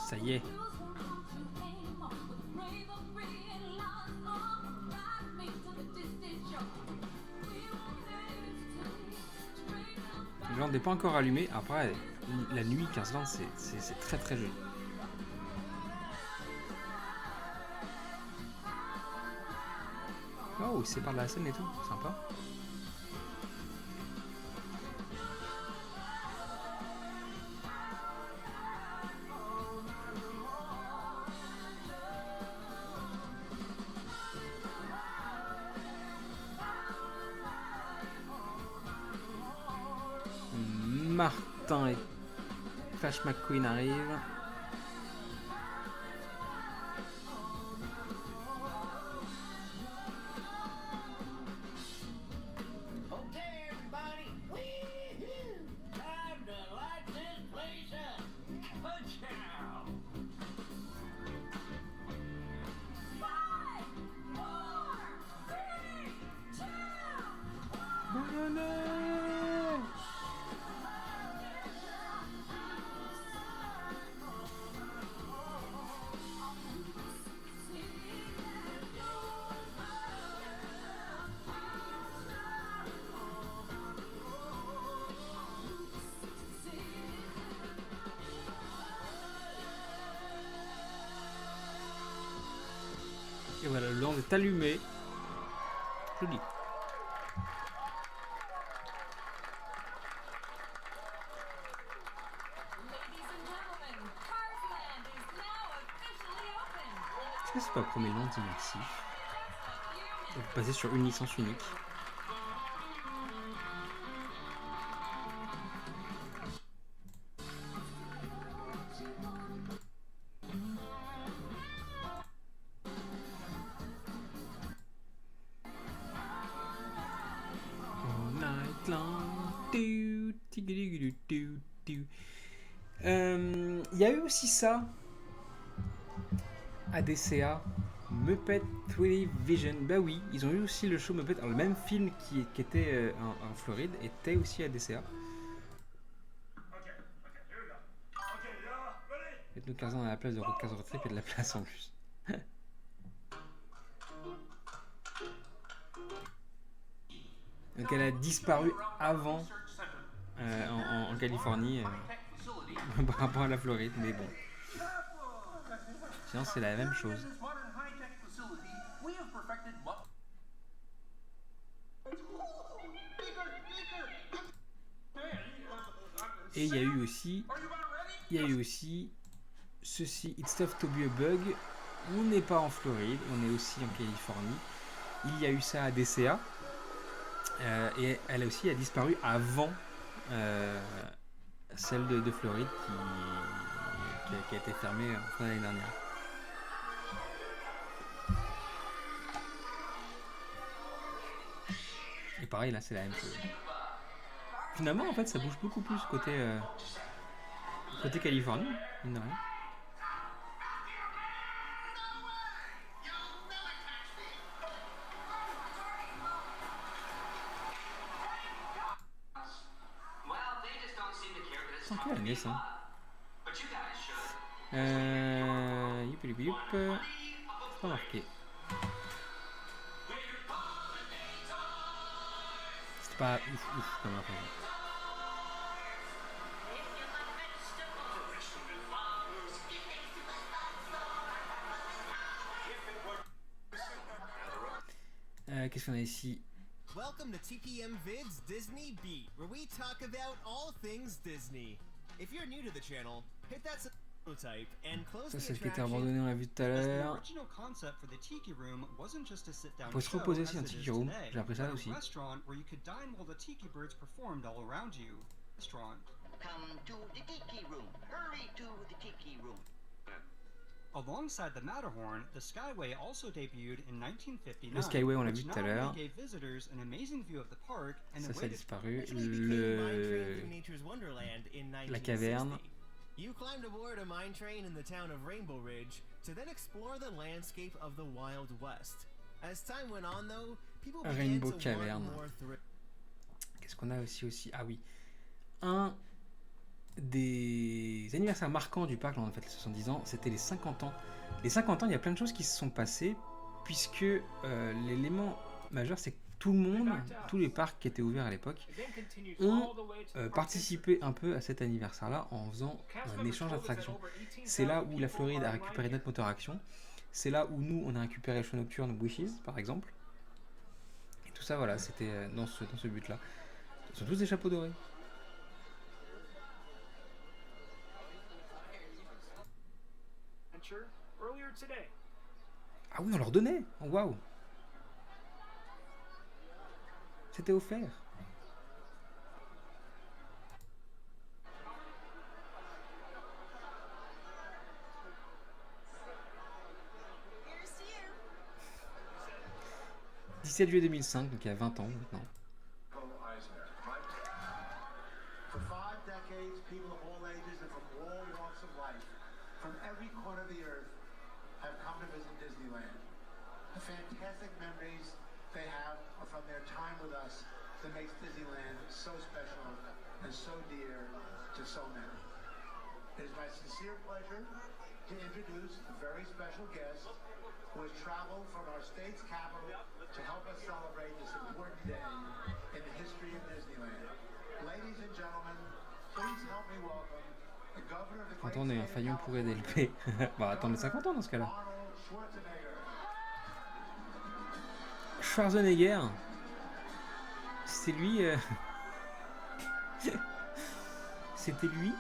Ça y est. Le land n'est pas encore allumé. Après, la nuit, 15 landes, c'est très très joli. Oh, il sépare de la scène et tout, sympa. Martin et Flash McQueen arrivent. Et voilà, le land est allumé. Joli. Est-ce que c'est pas le premier land immersif? Basé sur une licence unique. Il y a eu aussi ça à DCA, Muppet 3D Vision. Bah oui, ils ont eu aussi le show Muppet. Alors, le même film qui était en Floride était aussi à DCA. Faites-nous 15 ans à la place de Road 15 Road Trip et de la place en plus. Donc elle a disparu avant en Californie par rapport à la Floride, mais bon. Sinon c'est la même chose. Et il y a eu aussi ceci, It's Tough to Be a Bug. On n'est pas en Floride, on est aussi en Californie. Il y a eu ça à DCA. Et elle aussi a disparu avant celle de Floride qui a été fermée en fin d'année dernière. Et pareil, là c'est la même chose. Finalement, en fait, ça bouge beaucoup plus côté Californie, mine de rien. tranquille à la messe, hein. Youp, youp, youp. C'est pas marqué. C'était pas ouf comme info. Qu'est-ce qu'on a ici? Welcome to TPM Vid's Disney Beat, where we talk about all things Disney. If you're new to the channel, hit that type and close Ça, the c'est ce qui était attraction. abandonné, on l'a vu tout à As the l'heure. original concept for the Tiki Room wasn't just a sit-down On peut se show, reposer as aussi un it Tiki is Room. today, J'ai appris ça but aussi. a restaurant where you could dine while the Tiki Birds performed all around you. Restaurant. Come to the Tiki Room. Hurry to the Tiki Room. Alongside the Matterhorn, the Skyway also debuted in 1959. Le Skyway, on l'a vu which tout à not l'heure. only gave visitors an amazing view of the park and Ça, a ça a way to disparu. Nature's Wonderland in La caverne. 1960. You climbed aboard a mine train in the town of Rainbow Ridge to then explore the landscape of the Wild West. As time went on, though, people began Rainbow to Cavern. want more thrill. Qu'est-ce qu'on a aussi? Ah oui. Un des anniversaires marquants du parc, là on a fait les 70 ans, c'était les 50 ans. Les 50 ans, il y a plein de choses qui se sont passées, puisque l'élément majeur, c'est que tout le monde, tous les parcs qui étaient ouverts à l'époque, ont participé un peu à cet anniversaire-là en faisant un échange d'attractions. C'est là où la Floride a récupéré notre moteur action, c'est là où nous, on a récupéré le show nocturne Wishes, par exemple. Et tout ça, voilà, c'était dans ce but-là. Ce sont tous des chapeaux dorés. Ah oui, on leur donnait. Oh, waouh. C'était offert. « 17 juillet 2005, donc il y a 20 ans maintenant. For 5 decades, people of all ages and from all walks of life, from every corner of the earth, have come to visit Disneyland. The fantastic memories they have are from their time with us that makes Disneyland so special and so dear to so many. It is my sincere pleasure to introduce a very special guest who has traveled from our state's capital to help us celebrate this important day in the history of Disneyland. Ladies and gentlemen, please help me welcome the governor of the great Attendez, un state faillon of pourrait DLP. Bah, attendez 50 ans dans ce cas-là. Arnold Schwarzenegger. Schwarzenegger. C'est lui. C'était lui.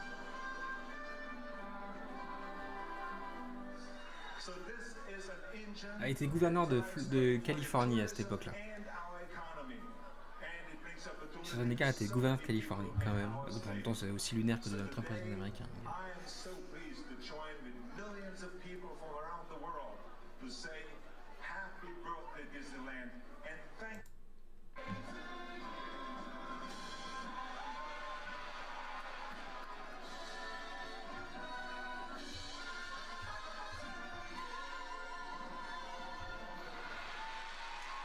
So this is an engine A été gouverneur de Californie à cette époque-là. and our economy. And it brings up the Schwarzenegger était gouverneur de Californie quand même. En même temps, c'est aussi lunaire que Donald Trump président américain. I am so pleased to join with millions of people from around the world to say happy birthday Disneyland and thank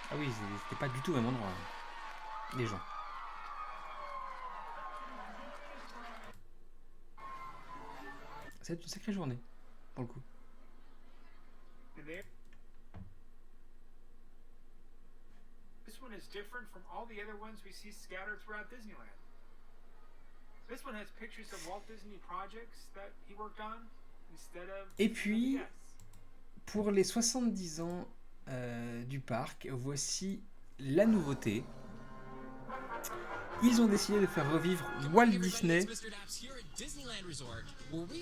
Ah oui, c'était pas du tout au même endroit. Les gens. C'est une sacrée journée, pour le coup. This one is different from all the other ones we see scattered throughout Disneyland. This one has pictures of Walt Disney projects that he worked on instead of. Et puis, pour les 70 ans du parc, voici la nouveauté. Ils ont décidé de faire revivre Walt Disney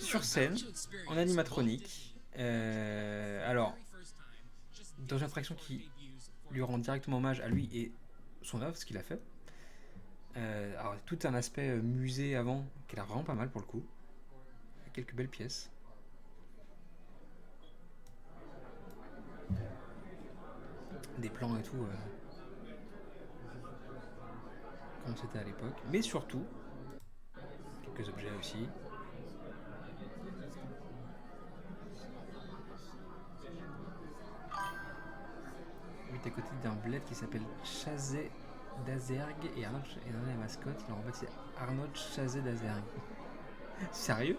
sur scène, en animatronique. Alors, dans une attraction qui lui rend directement hommage à lui et son œuvre, ce qu'il a fait. Alors, tout un aspect musée avant, qui a l'air vraiment pas mal pour le coup. Quelques belles pièces. Des plans et tout, comme c'était à l'époque. Mais surtout, quelques objets aussi. Oui, à côté d'un bled qui s'appelle Chazet d'Azergue et Arnold et la mascotte, ils l'ont rebaptisé Arnold Chazet d'Azergue. Sérieux?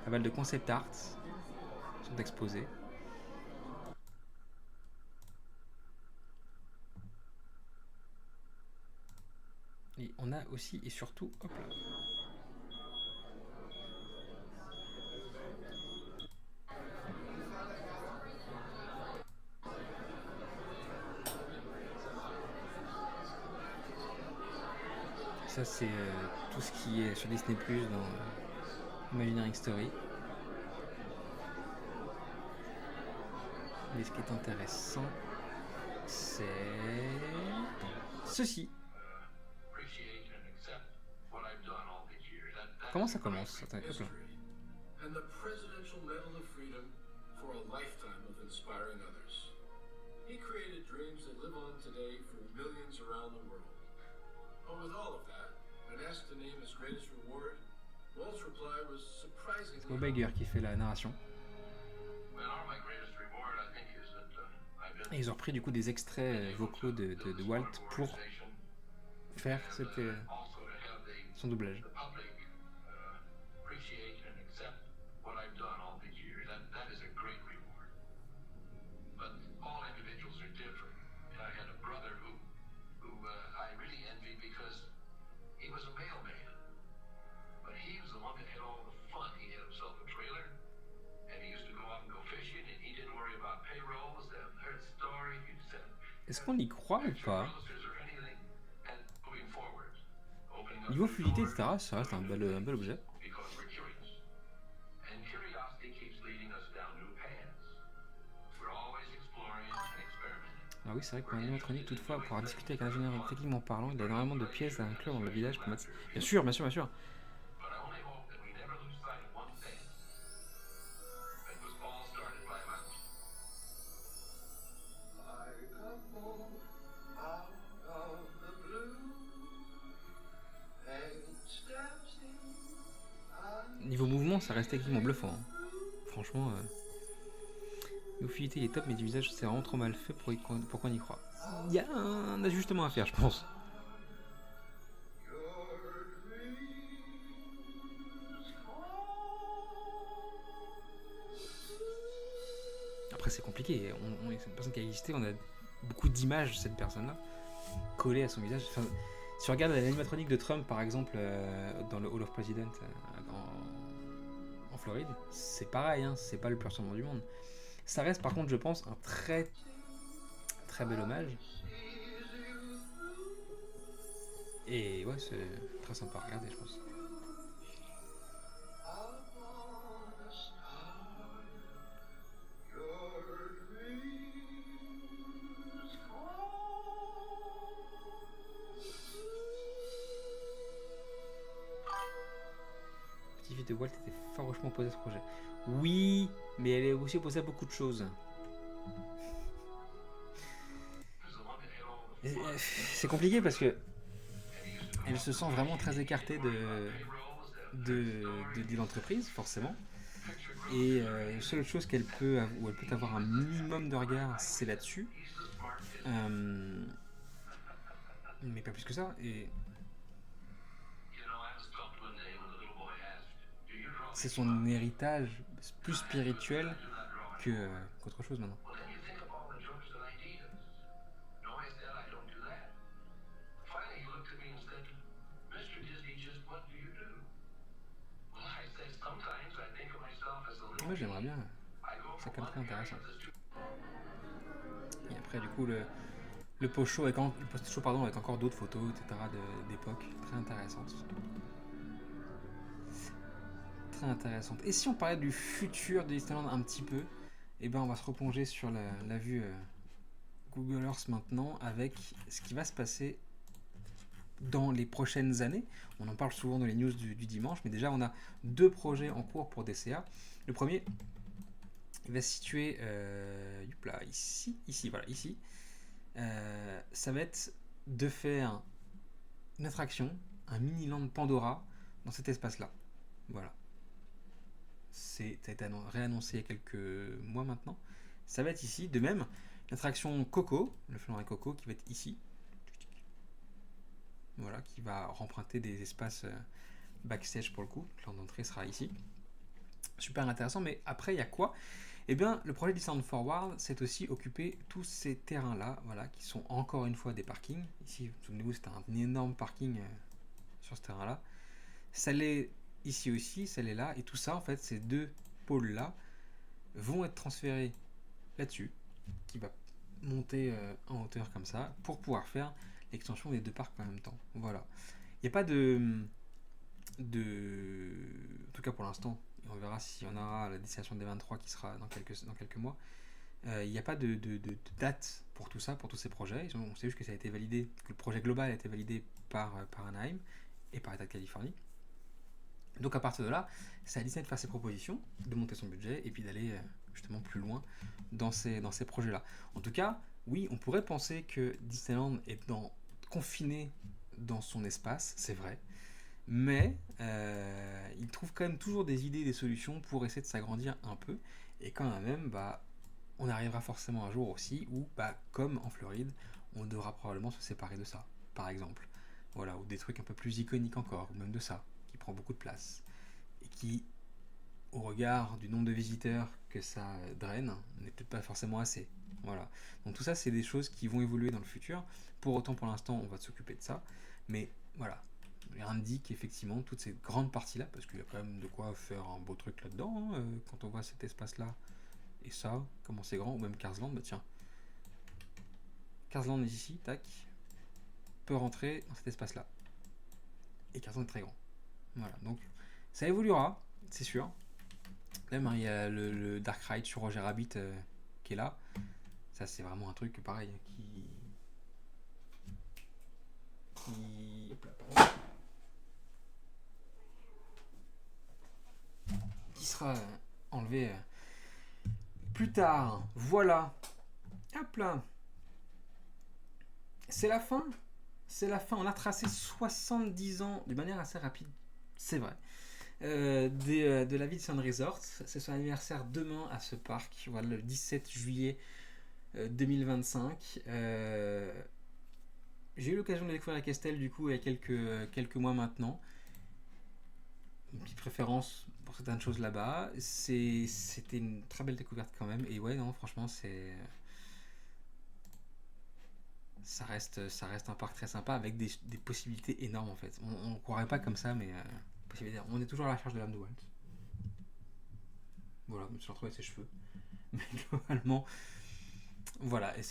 Pas mal de concept art sont exposés. Et on a aussi et surtout, hop là. Ça c'est tout ce qui est sur Disney Plus dans Imagineering Story. Mais ce qui est intéressant, c'est ceci. Comment ça commence? Attends, hop là. And the Presidential Medal of Freedom for a lifetime of inspiring others. He created dreams that live on today for millions around the world. But with all of that, when asked to name his greatest reward, Walt's reply was surprisingly. C'est Bob Iger qui fait la narration. Et ils ont repris du coup des extraits vocaux de Walt pour faire son doublage. Est-ce qu'on y croit ou pas? Niveau fluidité, etc., ça reste un bel objet. Ah oui, c'est vrai qu'un animatronique, toutefois, pourra discuter avec un ingénieur techniquement parlant, il a énormément de pièces à inclure dans le village pour mettre... Bien sûr, bien sûr, bien sûr. Niveau mouvement, ça reste techniquement bluffant. Hein. Franchement, niveau fluidité, il est top, mais du visage, c'est vraiment trop mal fait pour qu'on y croit. Il y a un ajustement à faire, je pense. Après, c'est compliqué. C'est une personne qui a existé, on a beaucoup d'images de cette personne-là collées à son visage. Enfin, si on regarde l'animatronique de Trump, par exemple, dans le Hall of Presidents en Floride, c'est pareil, hein, c'est pas le plus sûrement du monde. Ça reste par contre, je pense, un très très bel hommage. Et ouais, c'est très sympa à regarder, je pense. De Walt était farouchement opposée à ce projet. Oui, mais elle est aussi opposée à beaucoup de choses. C'est compliqué parce que elle se sent vraiment très écartée de l'entreprise, forcément. Et la seule chose où elle peut avoir un minimum de regard, c'est là-dessus. Mais pas plus que ça. Et c'est son héritage plus spirituel qu'autre chose maintenant. Moi j'aimerais bien, c'est quand même très intéressant. Et après du coup le post-show avec encore d'autres photos, etc. d'époque, très intéressantes. Intéressante. Et si on parlait du futur de Disneyland un petit peu, et ben on va se replonger sur la vue Google Earth maintenant avec ce qui va se passer dans les prochaines années. On en parle souvent dans les news du dimanche, mais déjà on a 2 projets en cours pour DCA. Le premier, il va se situer ici, voilà, ici. Ça va être de faire une attraction, un mini-land Pandora dans cet espace-là. Voilà. Ça a été réannoncé il y a quelques mois maintenant. Ça va être ici. De même, l'attraction Coco, le Florent et Coco, qui va être ici. Voilà, qui va remprunter des espaces backstage pour le coup. L'entrée d'entrée sera ici. Super intéressant, mais après, il y a quoi ? Eh bien, le projet Disneyland Forward, c'est aussi occuper tous ces terrains-là, voilà, qui sont encore une fois des parkings. Ici, souvenez-vous, c'était un énorme parking sur ce terrain-là. Ça l'est ici aussi, ça l'est là, et tout ça, en fait, ces deux pôles-là vont être transférés là-dessus, qui va monter en hauteur comme ça, pour pouvoir faire l'extension des deux parcs en même temps. Voilà. Il n'y a pas de... En tout cas pour l'instant, et on verra si on aura la destination des 23 qui sera dans quelques mois. Il n'y a pas de date pour tout ça, pour tous ces projets. On sait juste que ça a été validé, que le projet global a été validé par Anaheim et par l'État de Californie. Donc à partir de là, c'est à Disney de faire ses propositions, de monter son budget et puis d'aller justement plus loin dans ces projets-là. En tout cas, oui, on pourrait penser que Disneyland est confiné dans son espace, c'est vrai. Mais il trouve quand même toujours des idées, des solutions pour essayer de s'agrandir un peu. Et quand même, on arrivera forcément un jour aussi où, comme en Floride, on devra probablement se séparer de ça, par exemple. Voilà, ou des trucs un peu plus iconiques encore, ou même de ça, qui prend beaucoup de place. Et qui, au regard du nombre de visiteurs que ça draine, n'est peut-être pas forcément assez. Voilà. Donc tout ça, c'est des choses qui vont évoluer dans le futur. Pour autant, pour l'instant, on va s'occuper de ça. Mais voilà. Rien ne dit qu'effectivement, toutes ces grandes parties-là, parce qu'il y a quand même de quoi faire un beau truc là-dedans, quand on voit cet espace-là, et ça, comment c'est grand, ou même Cars Land, tiens. Cars Land est ici, tac, peut rentrer dans cet espace-là. Et Cars Land est très grand. Voilà, donc ça évoluera, c'est sûr. Même, il y a le Dark Ride sur Roger Rabbit qui est là. Ça, c'est vraiment un truc pareil, Hop là, pardon. Qui sera enlevé plus tard. Voilà. Hop là. C'est la fin. C'est la fin. On a tracé 70 ans de manière assez rapide. C'est vrai. De la vie de Sun Resort. C'est son anniversaire demain à ce parc. Voilà, le 17 juillet 2025. J'ai eu l'occasion de découvrir la Castel du coup il y a quelques mois maintenant. Une petite préférence pour certaines choses là-bas. C'était une très belle découverte quand même. Et ouais, non, franchement, ça reste un parc très sympa avec des possibilités énormes en fait. On ne croirait pas comme ça, mais on est toujours à la recherche de l'âme de Walt. Voilà, je me suis retrouvé avec ses cheveux. Mais globalement, voilà, et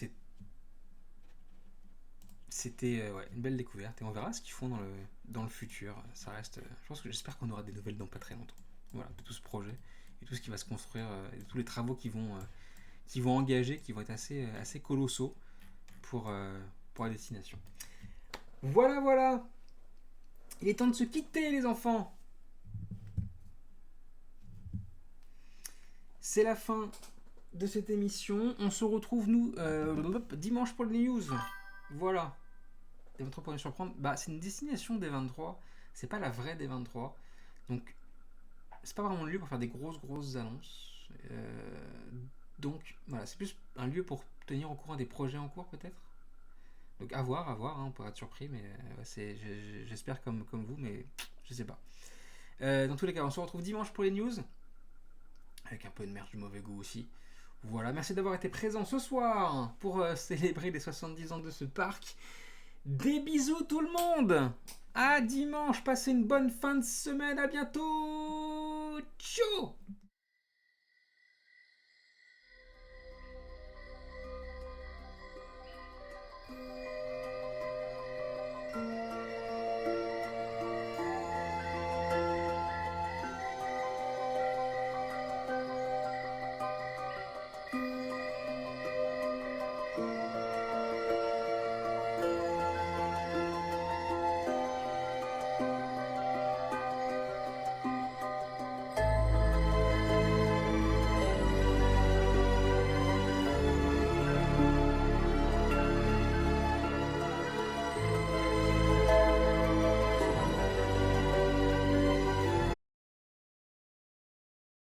c'était une belle découverte et on verra ce qu'ils font dans le futur. Ça reste, j'espère qu'on aura des nouvelles dans pas très longtemps. Voilà, de tout ce projet et tout ce qui va se construire et tous les travaux qui vont engager, qui vont être assez colossaux pour la destination. Voilà. Il est temps de se quitter les enfants. C'est la fin de cette émission. On se retrouve nous dimanche pour les news. Voilà. Des 23 pour nous surprendre. C'est une destination des 23. C'est pas la vraie des 23. Donc, c'est pas vraiment le lieu pour faire des grosses annonces. Donc, voilà. C'est plus un lieu pour tenir au courant des projets en cours, peut-être. Donc, à voir. On pourra être surpris. Mais j'espère comme vous. Mais je sais pas. Dans tous les cas, on se retrouve dimanche pour les news. Avec un peu de merch du mauvais goût aussi. Voilà, merci d'avoir été présent ce soir pour célébrer les 70 ans de ce parc. Des bisous tout le monde. À dimanche, passez une bonne fin de semaine, à bientôt. Ciao.